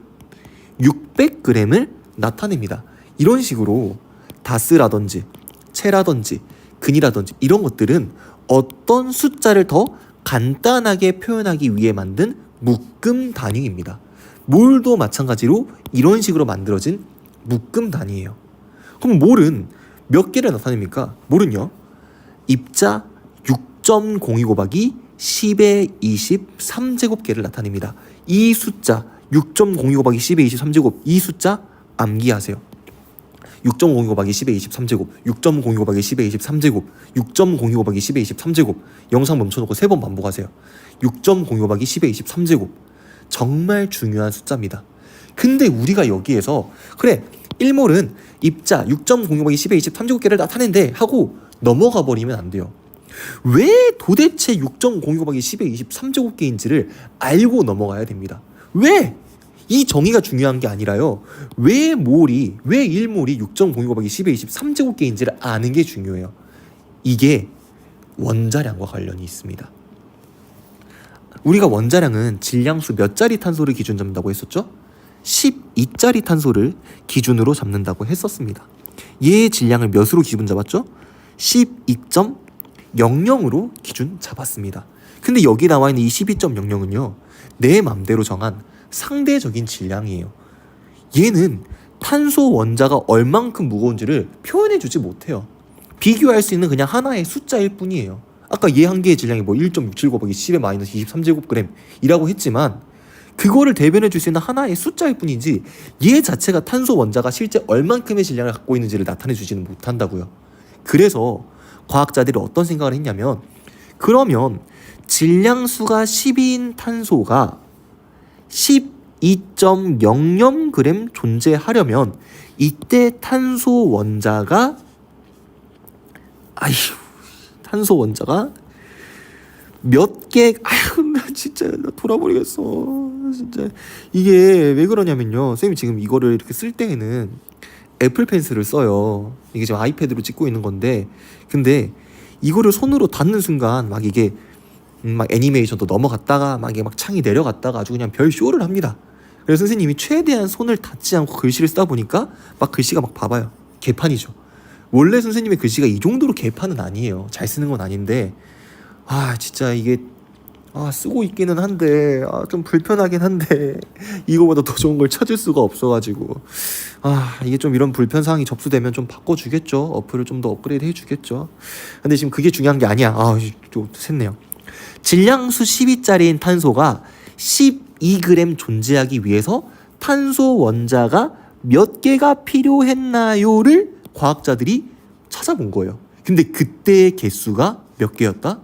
600g을 나타냅니다. 이런 식으로 다스라든지 채라든지 근이라든지 이런 것들은 어떤 숫자를 더 간단하게 표현하기 위해 만든 묶음 단위입니다. 몰도 마찬가지로 이런 식으로 만들어진 묶음 단위예요. 그럼 몰은 몇 개를 나타냅니까? 몰은요, 입자 6.02 곱하기 10의 23제곱개를 나타냅니다. 이 숫자 6.02 곱하기 10의 23제곱, 이 숫자 암기하세요. 6.02 곱하기 10의 23제곱, 6.02 곱하기 10의 23제곱, 6.02 곱하기 10의 23제곱. 영상 멈춰놓고 3번 반복하세요. 6.02 곱하기 10의 23제곱. 정말 중요한 숫자입니다. 근데 우리가 여기에서 그래 1몰은 입자 6.02 곱하기 10의 23제곱개를 나타낸대 하고 넘어가 버리면 안 돼요. 왜 도대체 6.02 곱하기 10의 23제곱개인지를 알고 넘어가야 됩니다. 왜? 이 정의가 중요한 게 아니라요. 왜 1몰이 6.02 곱하기 10의 23제곱개인지를 아는 게 중요해요. 이게 원자량과 관련이 있습니다. 우리가 원자량은 질량수 몇 자리 탄소를 기준 잡는다고 했었죠? 12자리 탄소를 기준으로 잡는다고 했었습니다. 얘의 질량을 몇으로 기준 잡았죠? 12.00으로 기준 잡았습니다. 근데 여기 나와 있는 이 12.00은요, 내 맘대로 정한 상대적인 질량이에요. 얘는 탄소 원자가 얼만큼 무거운지를 표현해주지 못해요. 비교할 수 있는 그냥 하나의 숫자일 뿐이에요. 아까 얘 한 개의 질량이 뭐 1.67 곱하기 10의 마이너스 23제곱그램 이라고 했지만 그거를 대변해 줄 수 있는 하나의 숫자일 뿐이지 얘 자체가 탄소 원자가 실제 얼만큼의 질량을 갖고 있는지를 나타내 주지는 못한다고요. 그래서 과학자들이 어떤 생각을 했냐면, 그러면 질량수가 10인 탄소가 12.00g 존재하려면 이때 탄소 원자가 몇 개, 나 진짜 나 돌아버리겠어. 진짜 이게 왜 그러냐면요, 선생님이 지금 이거를 이렇게 쓸 때에는 애플 펜슬을 써요. 이게 지금 아이패드로 찍고 있는 건데, 근데 이거를 손으로 닿는 순간 막 이게 막 애니메이션도 넘어갔다가 막 이게 막 창이 내려갔다가 아주 그냥 별 쇼를 합니다. 그래서 선생님이 최대한 손을 닿지 않고 글씨를 쓰다 보니까 막 글씨가 막 봐봐요. 개판이죠. 원래 선생님의 글씨가 이 정도로 개판은 아니에요. 잘 쓰는 건 아닌데, 진짜 이게 쓰고 있기는 한데 좀 불편하긴 한데 이거보다 더 좋은 걸 찾을 수가 없어가지고 이게 좀 이런 불편사항이 접수되면 좀 바꿔주겠죠. 어플을 좀 더 업그레이드 해주겠죠. 근데 지금 그게 중요한 게 아니야. 좀 샜네요. 질량수 12자리인 탄소가 12g 존재하기 위해서 탄소 원자가 몇 개가 필요했나요를 과학자들이 찾아본 거예요. 근데 그때의 개수가 몇 개였다?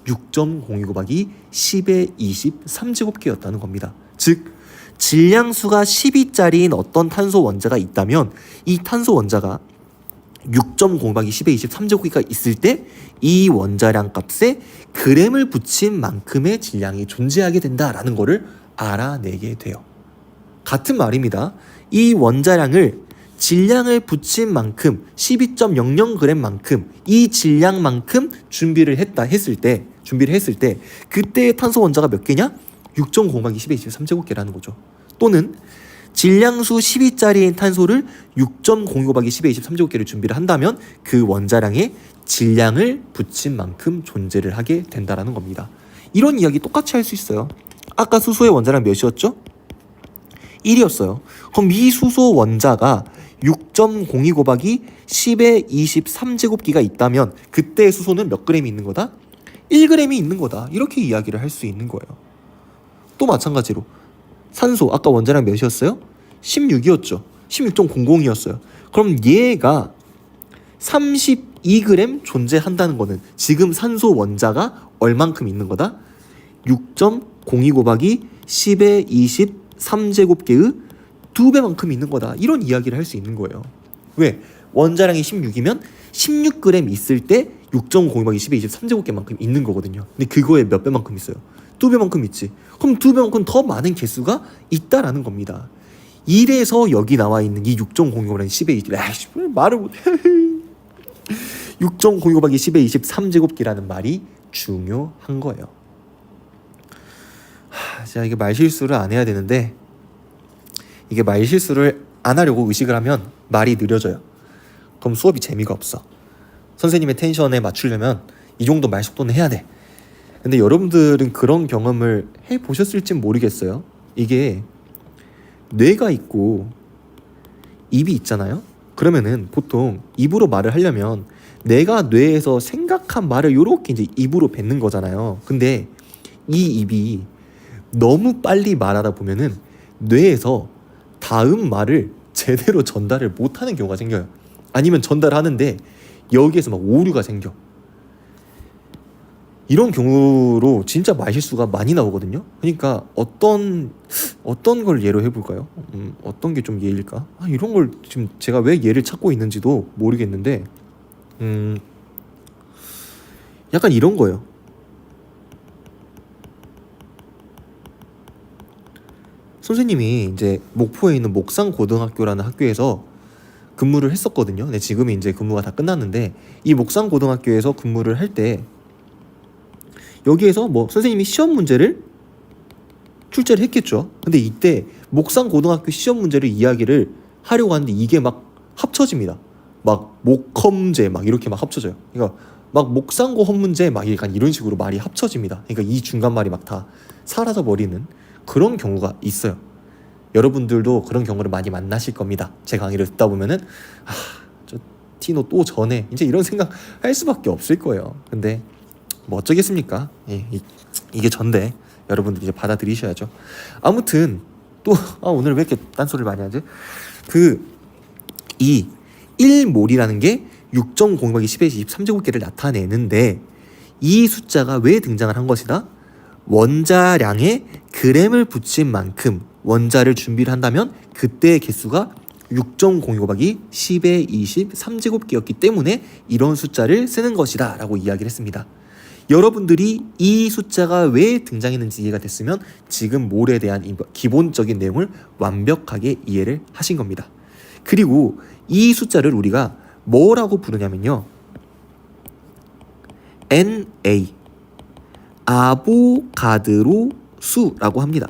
6.02 곱하기 10의 23제곱개였다는 겁니다. 즉 질량수가 12자리인 어떤 탄소 원자가 있다면 이 탄소 원자가 6.0 곱하기 10의 23제곱개가 있을 때 이 원자량 값에 그램을 붙인 만큼의 질량이 존재하게 된다라는 거를 알아내게 돼요. 같은 말입니다. 이 원자량을 질량을 붙인 만큼 12.00g만큼 이 질량만큼 준비를 했을 때 그때의 탄소 원자가 몇 개냐? 6.0 곱하기 10의 23제곱개라는 거죠. 또는 질량수 12자리인 탄소를 6.02 곱하기 10의 23제곱개를 준비를 한다면 그 원자량에 질량을 붙인 만큼 존재를 하게 된다라는 겁니다. 이런 이야기 똑같이 할 수 있어요. 아까 수소의 원자량 몇이었죠? 1이었어요. 그럼 이 수소 원자가 6.02 곱하기 10의 23제곱기가 있다면 그때의 수소는 몇 g이 있는 거다? 1g이 있는 거다. 이렇게 이야기를 할 수 있는 거예요. 또 마찬가지로 산소 아까 원자량 몇이었어요? 16이었죠. 16.00이었어요. 그럼 얘가 32g 존재한다는 거는 지금 산소 원자가 얼만큼 있는 거다? 6.02 곱하기 10의 23제곱개의 2배만큼 있는 거다. 이런 이야기를 할 수 있는 거예요. 왜? 원자량이 16이면 16g 있을 때 6.5 곱하기 10의 23제곱개만큼 있는 거거든요. 근데 그거에 몇 배만큼 있어요? 2배만큼 있지. 그럼 2배만큼 더 많은 개수가 있다라는 겁니다. 이래서 여기 나와 있는 이 6.0 곱하기 10의 20, 왜 말을 못해. 6.0 곱하기 10의 23제곱기라는 말이 중요한 거예요. 제가 이게 말실수를 안 해야 되는데, 이게 말실수를 안 하려고 의식을 하면 말이 느려져요. 그럼 수업이 재미가 없어. 선생님의 텐션에 맞추려면 이 정도 말 속도는 해야 돼. 근데 여러분들은 그런 경험을 해보셨을지 모르겠어요. 이게 뇌가 있고 입이 있잖아요. 그러면은 보통 입으로 말을 하려면 내가 뇌에서 생각한 말을 요렇게 이제 입으로 뱉는 거잖아요. 근데 이 입이 너무 빨리 말하다 보면은 뇌에서 다음 말을 제대로 전달을 못하는 경우가 생겨요. 아니면 전달하는데 여기에서 막 오류가 생겨. 이런 경우로 진짜 말실수가 많이 나오거든요. 그러니까 어떤 걸 예로 해볼까요? 어떤 게 좀 예일까? 이런 걸 지금 제가 왜 예를 찾고 있는지도 모르겠는데, 약간 이런 거예요. 선생님이 이제 목포에 있는 목상고등학교라는 학교에서 근무를 했었거든요. 근데 지금은 이제 근무가 다 끝났는데, 이 목상고등학교에서 근무를 할 때 여기에서 뭐 선생님이 시험 문제를 출제를 했겠죠. 근데 이때 목상고등학교 시험 문제를 이야기를 하려고 하는데 이게 막 합쳐집니다. 막 목험제 막 이렇게 막 합쳐져요. 그러니까 막 목상고 험문제 막 약간 이런 식으로 말이 합쳐집니다. 그러니까 이 중간 말이 막 다 사라져 버리는 그런 경우가 있어요. 여러분들도 그런 경우를 많이 만나실 겁니다. 제 강의를 듣다 보면은 저 티노 또 전에 이제 이런 생각 할 수밖에 없을 거예요. 근데 뭐 어쩌겠습니까? 이게 전데 여러분들 이제 받아들이셔야죠. 아무튼 또 오늘 왜 이렇게 딴소리를 많이 하지? 이 1몰이라는 게 6.0 곱하기 10의 23제곱계를 나타내는데, 이 숫자가 왜 등장을 한 것이다? 원자량에 g을 붙인 만큼 원자를 준비를 한다면 그때의 개수가 6.0 곱하기 10의 23제곱기였기 때문에 이런 숫자를 쓰는 것이다 라고 이야기를 했습니다. 여러분들이 이 숫자가 왜 등장했는지 이해가 됐으면 지금 몰에 대한 기본적인 내용을 완벽하게 이해를 하신 겁니다. 그리고 이 숫자를 우리가 뭐라고 부르냐면요, Na, 아보가드로 수라고 합니다.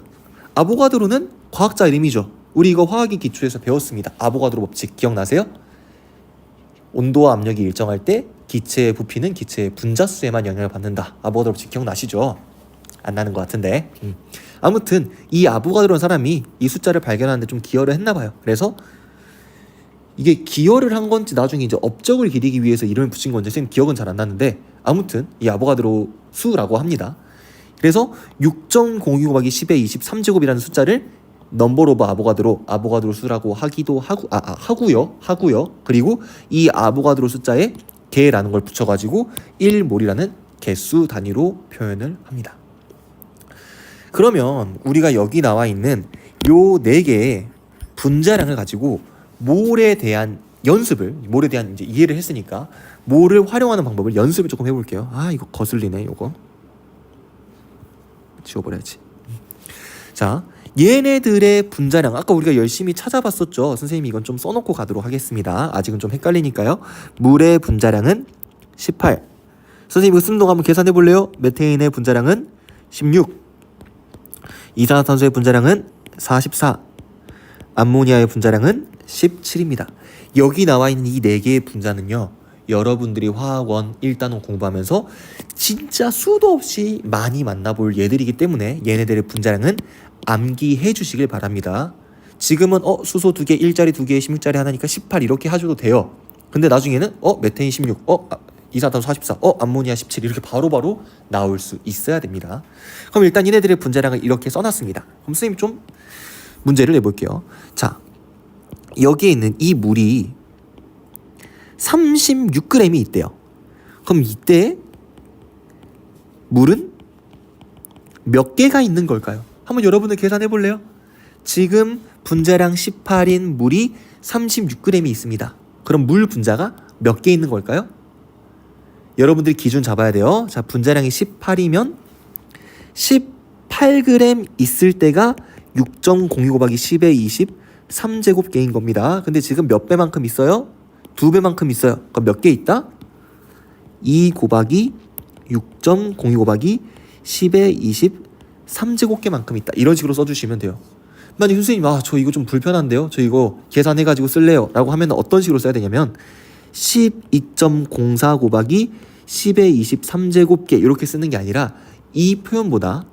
아보가드로는 과학자 이름이죠. 우리 이거 화학의 기초에서 배웠습니다. 아보가드로 법칙 기억나세요? 온도와 압력이 일정할 때 기체의 부피는 기체의 분자수에만 영향을 받는다. 아보가드로 법칙 기억나시죠? 안 나는 것 같은데. 아무튼 이 아보가드로라는 사람이 이 숫자를 발견하는데 좀 기여를 했나 봐요. 그래서 이게 기여를 한 건지 나중에 이제 업적을 기리기 위해서 이름을 붙인 건지 선생님 기억은 잘 안 나는데, 아무튼 이 아보가드로 수라고 합니다. 그래서 6.02 곱하기 10의 23제곱이라는 숫자를 넘버 오브 아보가드로 수라고 하기도 하고요. 그리고 이 아보가드로 숫자에 개라는 걸 붙여가지고 1몰이라는 개수 단위로 표현을 합니다. 그러면 우리가 여기 나와 있는 요 4개의 분자량을 가지고 몰에 대한 이제 이해를 했으니까 몰을 활용하는 방법을 연습을 조금 해볼게요. 이거 거슬리네. 이거 지워버려야지. 자, 얘네들의 분자량 아까 우리가 열심히 찾아봤었죠. 선생님이 이건 좀 써놓고 가도록 하겠습니다. 아직은 좀 헷갈리니까요. 물의 분자량은 18. 선생님 이거 쓰는 동안 한번 계산해 볼래요? 메테인의 분자량은 16. 이산화탄소의 분자량은 44. 암모니아의 분자량은 17입니다. 여기 나와 있는 이 4개의 분자는요, 여러분들이 화학원 1단원 공부하면서 진짜 수도 없이 많이 만나볼 얘들이기 때문에 얘네들의 분자량은 암기해 주시길 바랍니다. 지금은 수소 2개, 1자리 2개, 16자리 하나니까 18 이렇게 하셔도 돼요. 근데 나중에는 메테인 16, 이산화탄소 44, 암모니아 17 이렇게 바로바로 나올 수 있어야 됩니다. 그럼 일단 얘네들의 분자량을 이렇게 써놨습니다. 그럼 선생님이 좀 문제를 내볼게요. 자, 여기에 있는 이 물이 36g이 있대요. 그럼 이때 물은 몇 개가 있는 걸까요? 한번 여러분들 계산해 볼래요? 지금 분자량 18인 물이 36g이 있습니다. 그럼 물 분자가 몇 개 있는 걸까요? 여러분들 기준 잡아야 돼요. 자, 분자량이 18이면 18g 있을 때가 6.02 곱하기 10의 20 3제곱개인 겁니다. 근데 지금 몇 배만큼 있어요? 2배만큼 있어요. 그럼 몇 개 있다? 2 곱하기 6.02 곱하기 10의 20 3제곱개만큼 있다. 이런 식으로 써주시면 돼요. 만약 선생님 저 이거 좀 불편한데요, 저 이거 계산해가지고 쓸래요 라고 하면 어떤 식으로 써야 되냐면 12.04 곱하기 10의 20 3제곱개 이렇게 쓰는 게 아니라 이 표현보다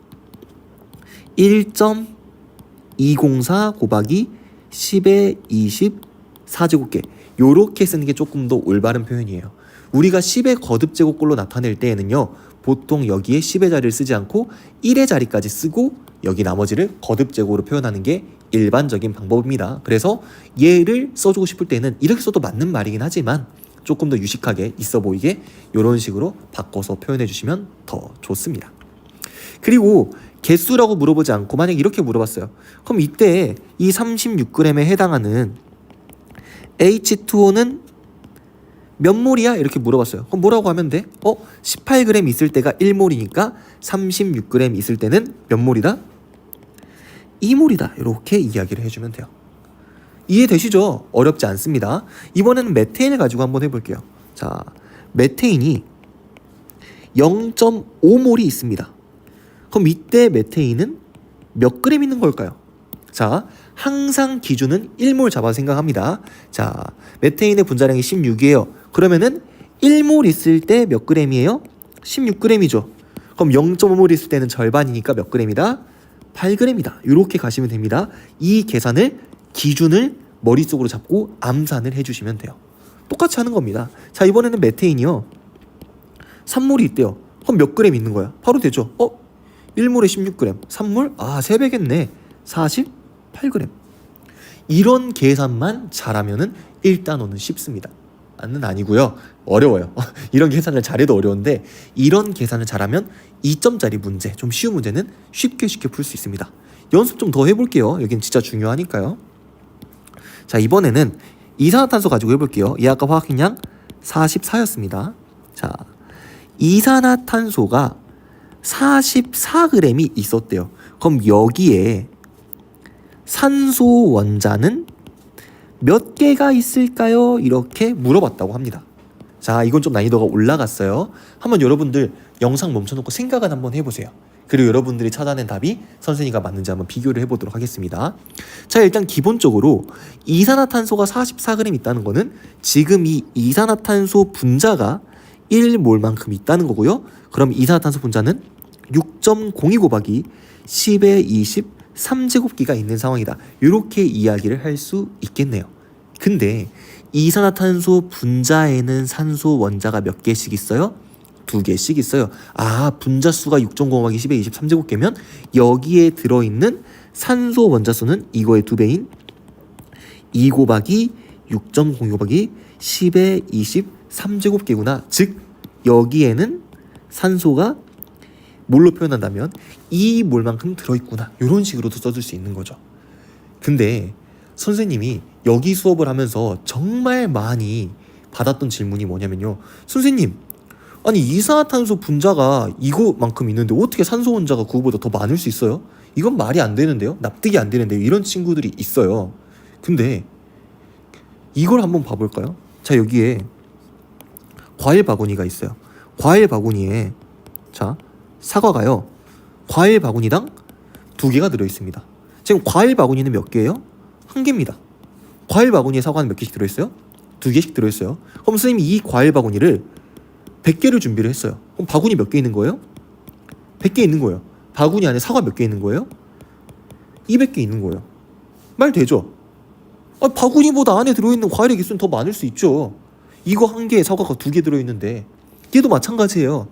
1.204 곱하기 10의 20 4제곱개 요렇게 쓰는 게 조금 더 올바른 표현이에요. 우리가 10의 거듭제곱꼴로 나타낼 때에는요, 보통 여기에 10의 자리를 쓰지 않고 1의 자리까지 쓰고 여기 나머지를 거듭제곱으로 표현하는 게 일반적인 방법입니다. 그래서 얘를 써주고 싶을 때는 이렇게 써도 맞는 말이긴 하지만 조금 더 유식하게 있어 보이게 이런 식으로 바꿔서 표현해 주시면 더 좋습니다. 그리고 개수라고 물어보지 않고 만약 이렇게 물어봤어요. 그럼 이때 이 36g에 해당하는 H2O는 몇 몰이야? 이렇게 물어봤어요. 그럼 뭐라고 하면 돼? 18g 있을 때가 1몰이니까 36g 있을 때는 몇 몰이다? 2몰이다. 이렇게 이야기를 해주면 돼요. 이해되시죠? 어렵지 않습니다. 이번에는 메테인을 가지고 한번 해볼게요. 자, 메테인이 0.5몰이 있습니다. 그럼 이때 메테인은 몇 그램 있는 걸까요? 자, 항상 기준은 1몰 잡아 생각합니다. 자, 메테인의 분자량이 16이에요. 그러면은 1몰 있을 때 몇 그램이에요? 16g이죠. 그럼 0.5몰 있을 때는 절반이니까 몇 그램이다? 8g이다. 이렇게 가시면 됩니다. 이 계산을 기준을 머릿속으로 잡고 암산을 해주시면 돼요. 똑같이 하는 겁니다. 자, 이번에는 메테인이요, 3몰이 있대요. 그럼 몇 그램 있는 거야? 바로 되죠. 1몰에 16g, 3몰? 3배겠네. 48g. 이런 계산만 잘하면은 1단원은 쉽습니다. 는 아니고요. 어려워요. 이런 계산을 잘해도 어려운데 이런 계산을 잘하면 2점짜리 문제, 좀 쉬운 문제는 쉽게 풀 수 있습니다. 연습 좀 더 해볼게요. 여긴 진짜 중요하니까요. 자, 이번에는 이산화탄소 가지고 해볼게요. 얘 아까 화학식량 44였습니다. 자, 이산화탄소가 44g이 있었대요. 그럼 여기에 산소 원자는 몇 개가 있을까요? 이렇게 물어봤다고 합니다. 자, 이건 좀 난이도가 올라갔어요. 한번 여러분들 영상 멈춰놓고 생각을 한번 해보세요. 그리고 여러분들이 찾아낸 답이 선생님과 맞는지 한번 비교를 해보도록 하겠습니다. 자, 일단 기본적으로 이산화탄소가 44g 있다는 거는 지금 이 이산화탄소 분자가 1몰만큼 있다는 거고요. 그럼 이산화탄소 분자는 6.02 곱하기 10의 20 3제곱기가 있는 상황이다. 이렇게 이야기를 할 수 있겠네요. 근데 이산화탄소 분자에는 산소 원자가 몇 개씩 있어요? 2개씩 있어요. 분자 수가 6.0 곱하기 10의 20 3제곱개면 여기에 들어있는 산소 원자 수는 이거의 2배인 2 곱하기 6.02 곱하기 10의 20 3제곱개구나. 즉 여기에는 산소가 몰로 표현한다면 2몰만큼 들어있구나. 이런 식으로도 써줄 수 있는 거죠. 근데 선생님이 여기 수업을 하면서 정말 많이 받았던 질문이 뭐냐면요, 선생님, 아니 이산화탄소 분자가 이거만큼 있는데 어떻게 산소 원자가 그거보다 더 많을 수 있어요? 이건 말이 안 되는데요? 납득이 안 되는데요? 이런 친구들이 있어요. 근데 이걸 한번 봐볼까요? 자, 여기에 과일 바구니가 있어요. 과일 바구니에 자, 사과가요, 과일 바구니당 2개가 들어있습니다. 지금 과일 바구니는 몇 개예요? 1개입니다. 과일 바구니에 사과는 몇 개씩 들어있어요? 2개씩 들어있어요. 그럼 선생님이 이 과일 바구니를 100개를 준비를 했어요. 그럼 바구니 몇 개 있는 거예요? 100개 있는 거예요. 바구니 안에 사과 몇 개 있는 거예요? 200개 있는 거예요. 말 되죠? 바구니보다 안에 들어있는 과일의 개수는 더 많을 수 있죠. 이거 1개에 사과가 2개 들어있는데 얘도 마찬가지예요.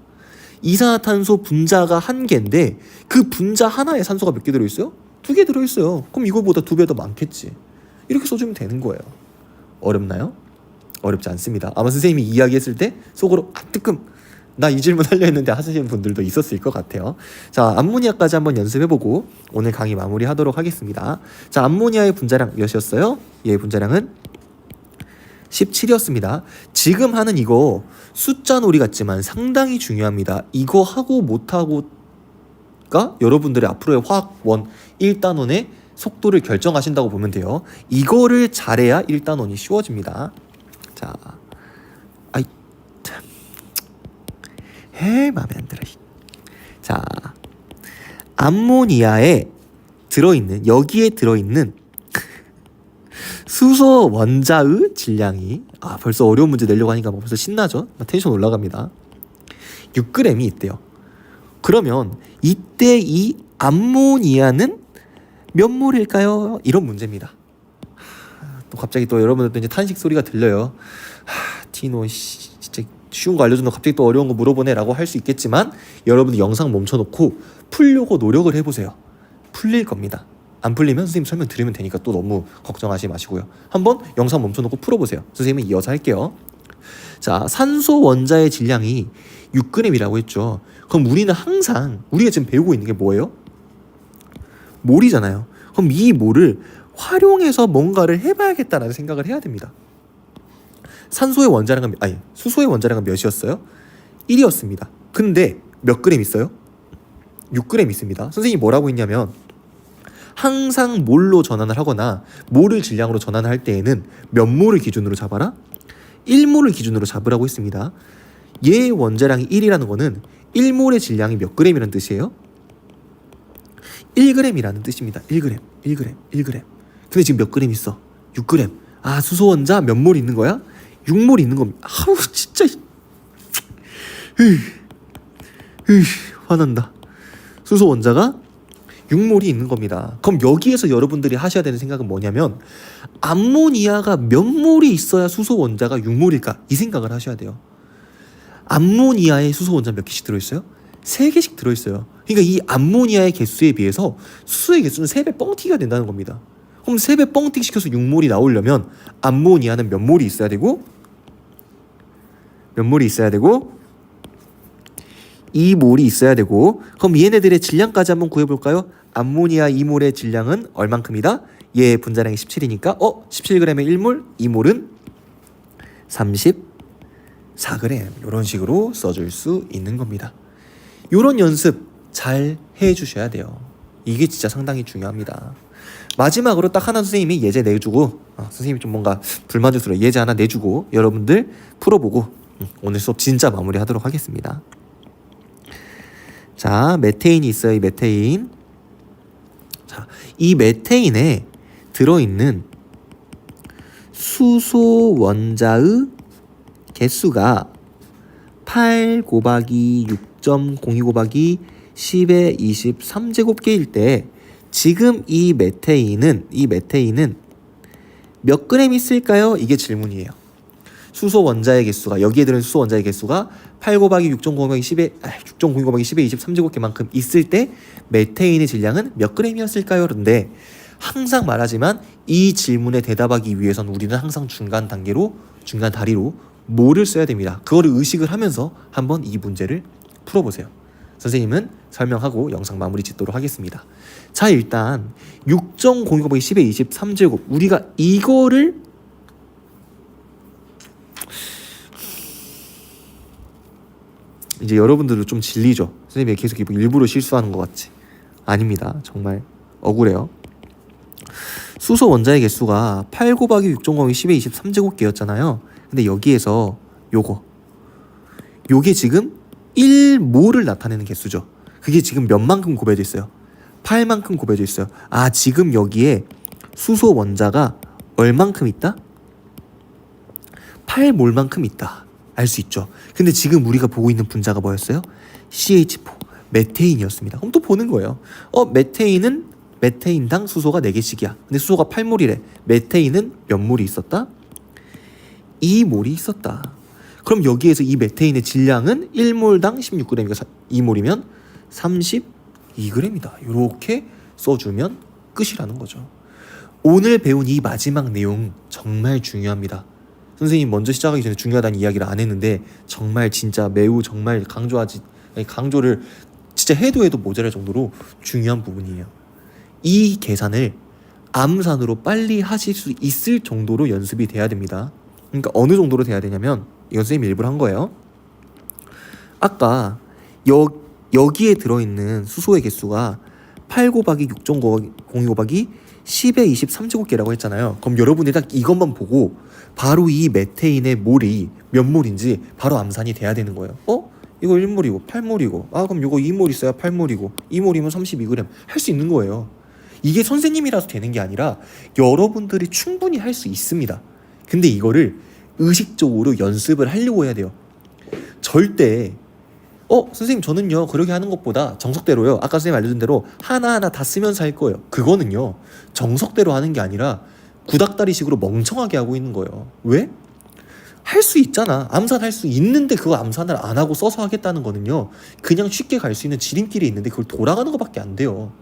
이산화탄소 분자가 1개인데 그 분자 하나에 산소가 몇 개 들어있어요? 2개 들어있어요. 그럼 이거보다 2배 더 많겠지. 이렇게 써주면 되는 거예요. 어렵나요? 어렵지 않습니다. 아마 선생님이 이야기했을 때 속으로 뜨끔 나 이 질문 하려 했는데 하시는 분들도 있었을 것 같아요. 자, 암모니아까지 한번 연습해보고 오늘 강의 마무리하도록 하겠습니다. 자, 암모니아의 분자량 몇이었어요? 얘의 분자량은 17이었습니다. 지금 하는 이거 숫자 놀이 같지만 상당히 중요합니다. 이거 하고 못하고가 여러분들의 앞으로의 화학원 1단원의 속도를 결정하신다고 보면 돼요. 이거를 잘해야 1단원이 쉬워집니다. 자, 아이 참, 마음에 안 들어. 자, 암모니아에 들어있는, 여기에 들어있는 수소 원자의 질량이, 벌써 어려운 문제 내려고 하니까 벌써 신나죠? 텐션 올라갑니다. 6g이 있대요. 그러면 이때 이 암모니아는 몇 몰일까요? 이런 문제입니다. 또 갑자기 또 여러분들도 이제 탄식 소리가 들려요. 티노 진짜 쉬운 거 알려준다 갑자기 또 어려운 거 물어보네 라고 할 수 있겠지만 여러분들 영상 멈춰놓고 풀려고 노력을 해보세요. 풀릴 겁니다. 안 풀리면 선생님 설명 들으면 되니까 또 너무 걱정하지 마시고요. 한번 영상 멈춰놓고 풀어보세요. 선생님은 이어서 할게요. 자, 산소 원자의 질량이 6g이라고 했죠. 그럼 우리는 항상 우리가 지금 배우고 있는 게 뭐예요? 몰이잖아요. 그럼 이 몰을 활용해서 뭔가를 해봐야겠다라는 생각을 해야 됩니다. 산소의 원자량은 수소의 원자량은 몇이었어요? 1이었습니다. 근데 몇 그램 있어요? 6g 있습니다. 선생님이 뭐라고 했냐면 항상 몰로 전환을 하거나 몰을 질량으로 전환을 할 때에는 몇 몰을 기준으로 잡아라? 1몰을 기준으로 잡으라고 했습니다. 얘의 원자량이 1이라는 거는 1몰의 질량이 몇 g이라는 뜻이에요? 1g이라는 뜻입니다. 1g. 근데 지금 몇 g 있어? 6g. 수소 원자 몇 몰 있는 거야? 6몰 있는 겁니다. 진짜. 화난다. 수소 원자가 6몰이 있는 겁니다. 그럼 여기에서 여러분들이 하셔야 되는 생각은 뭐냐면 암모니아가 몇 몰이 있어야 수소 원자가 6몰일까? 이 생각을 하셔야 돼요. 암모니아에 수소 원자 몇 개씩 들어있어요? 3개씩 들어있어요. 그러니까 이 암모니아의 개수에 비해서 수소의 개수는 3배 뻥튀기가 된다는 겁니다. 그럼 3배 뻥튀기 시켜서 6몰이 나오려면 암모니아는 몇 몰이 있어야 되고 2몰이 있어야 되고, 그럼 얘네들의 질량까지 한번 구해볼까요? 암모니아 2몰의 질량은 얼만큼이다? 얘 분자량이 17이니까 17g의 1몰, 2몰은 34g. 이런 식으로 써줄 수 있는 겁니다. 이런 연습 잘 해주셔야 돼요. 이게 진짜 상당히 중요합니다. 마지막으로 딱 하나 선생님이 예제 내주고 선생님이 좀 뭔가 불만족스러워 예제 하나 내주고 여러분들 풀어보고 오늘 수업 진짜 마무리하도록 하겠습니다. 자, 메테인이 있어요. 이 메테인. 자, 이 메테인에 들어있는 수소 원자의 개수가 8 곱하기 6.02 곱하기 10의 23제곱계일 때 지금 이 메테인은 몇 그램 있을까요? 이게 질문이에요. 수소 원자의 개수가 여기에 들은 수소 원자의 개수가 8 곱하기 6.0 곱하기 10의 6.02 곱하기 10의 23제곱계만큼 있을 때 메테인의 질량은 몇 그램이었을까요? 그런데 항상 말하지만 이 질문에 대답하기 위해서는 우리는 항상 중간 다리로 뭐를 써야 됩니다. 그거를 의식을 하면서 한번 이 문제를 풀어보세요. 선생님은 설명하고 영상 마무리 짓도록 하겠습니다. 자, 일단 6.02 곱하기 10의 23제곱 우리가 이거를 이제 여러분들도 좀 질리죠. 선생님이 계속 일부러 실수하는 것 같지? 아닙니다. 정말 억울해요. 수소 원자의 개수가 8 곱하기 6.0 곱하기 10의 23제곱계였잖아요. 근데 여기에서 요게 지금 1몰을 나타내는 개수죠. 그게 지금 몇만큼 곱해져 있어요? 8만큼 곱해져 있어요. 지금 여기에 수소 원자가 얼만큼 있다? 8몰만큼 있다. 알 수 있죠. 근데 지금 우리가 보고 있는 분자가 뭐였어요? CH4, 메테인이었습니다. 그럼 또 보는 거예요. 메테인당 수소가 4개씩이야. 근데 수소가 8몰이래. 메테인은 몇 몰이 있었다? 2몰이 있었다. 그럼 여기에서 이 메테인의 질량은 1몰당 16g이니까 2몰이면 32g이다. 이렇게 써주면 끝이라는 거죠. 오늘 배운 이 마지막 내용 정말 중요합니다. 선생님 먼저 시작하기 전에 중요하다는 이야기를 안 했는데 정말 진짜 매우 정말 강조를 진짜 해도 모자랄 정도로 중요한 부분이에요. 이 계산을 암산으로 빨리 하실 수 있을 정도로 연습이 돼야 됩니다. 그러니까 어느 정도로 돼야 되냐면 이건 선생님이 일부러 한 거예요. 아까 여기에 들어있는 수소의 개수가 8 곱하기 6.02 곱하기 10의 23제곱개라고 했잖아요. 그럼 여러분이 딱 이것만 보고 바로 이 메테인의 몰이 몇 몰인지 바로 암산이 돼야 되는 거예요. 이거 1몰이고 8몰이고 그럼 이거 2몰 있어야 8몰이고 2몰이면 32g 할 수 있는 거예요. 이게 선생님이라서 되는 게 아니라 여러분들이 충분히 할 수 있습니다. 근데 이거를 의식적으로 연습을 하려고 해야 돼요. 절대 선생님 저는요 그렇게 하는 것보다 정석대로요. 아까 선생님 알려준 대로 하나하나 다 쓰면서 할 거예요. 그거는요 정석대로 하는 게 아니라 구닥다리식으로 멍청하게 하고 있는 거예요. 왜? 할 수 있잖아. 암산할 수 있는데 그거 암산을 안 하고 써서 하겠다는 거는요 그냥 쉽게 갈 수 있는 지름길이 있는데 그걸 돌아가는 것밖에 안 돼요.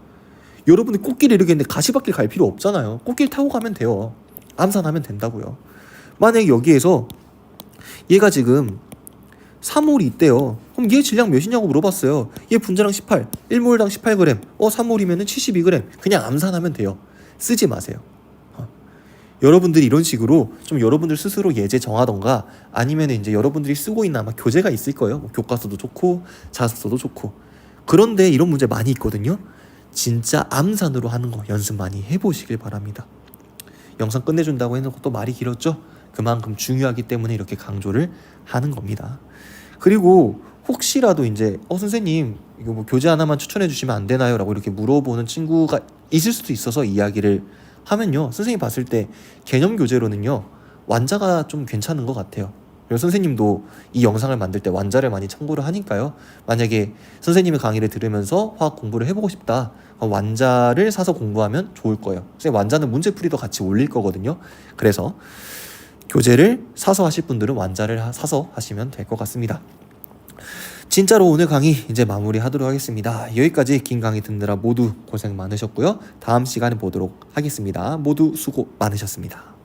여러분이 꽃길 이렇게 했는데 가시밭길 갈 필요 없잖아요. 꽃길 타고 가면 돼요. 암산하면 된다고요. 만약에 여기에서 얘가 지금 3몰이 있대요. 그럼 얘 질량 몇이냐고 물어봤어요. 얘 분자량 18, 1몰당 18g. 3몰이면 72g. 그냥 암산하면 돼요. 쓰지 마세요. 여러분들이 이런 식으로 좀 여러분들 스스로 예제 정하던가 아니면 이제 여러분들이 쓰고 있는 아마 교재가 있을 거예요. 뭐 교과서도 좋고 자습서도 좋고. 그런데 이런 문제 많이 있거든요. 진짜 암산으로 하는 거 연습 많이 해보시길 바랍니다. 영상 끝내준다고 해놓고 또 말이 길었죠? 그만큼 중요하기 때문에 이렇게 강조를 하는 겁니다. 그리고 혹시라도 이제 선생님 이거 뭐 교재 하나만 추천해 주시면 안 되나요? 라고 이렇게 물어보는 친구가 있을 수도 있어서 이야기를 하면요. 선생님이 봤을 때 개념 교재로는요. 완자가 좀 괜찮은 것 같아요. 그리고 선생님도 이 영상을 만들 때 완자를 많이 참고를 하니까요. 만약에 선생님의 강의를 들으면서 화학 공부를 해보고 싶다. 완자를 사서 공부하면 좋을 거예요. 선생님 완자는 문제풀이도 같이 올릴 거거든요. 그래서 교재를 사서 하실 분들은 완자를 사서 하시면 될 것 같습니다. 진짜로 오늘 강의 이제 마무리하도록 하겠습니다. 여기까지 긴 강의 듣느라 모두 고생 많으셨고요. 다음 시간에 보도록 하겠습니다. 모두 수고 많으셨습니다.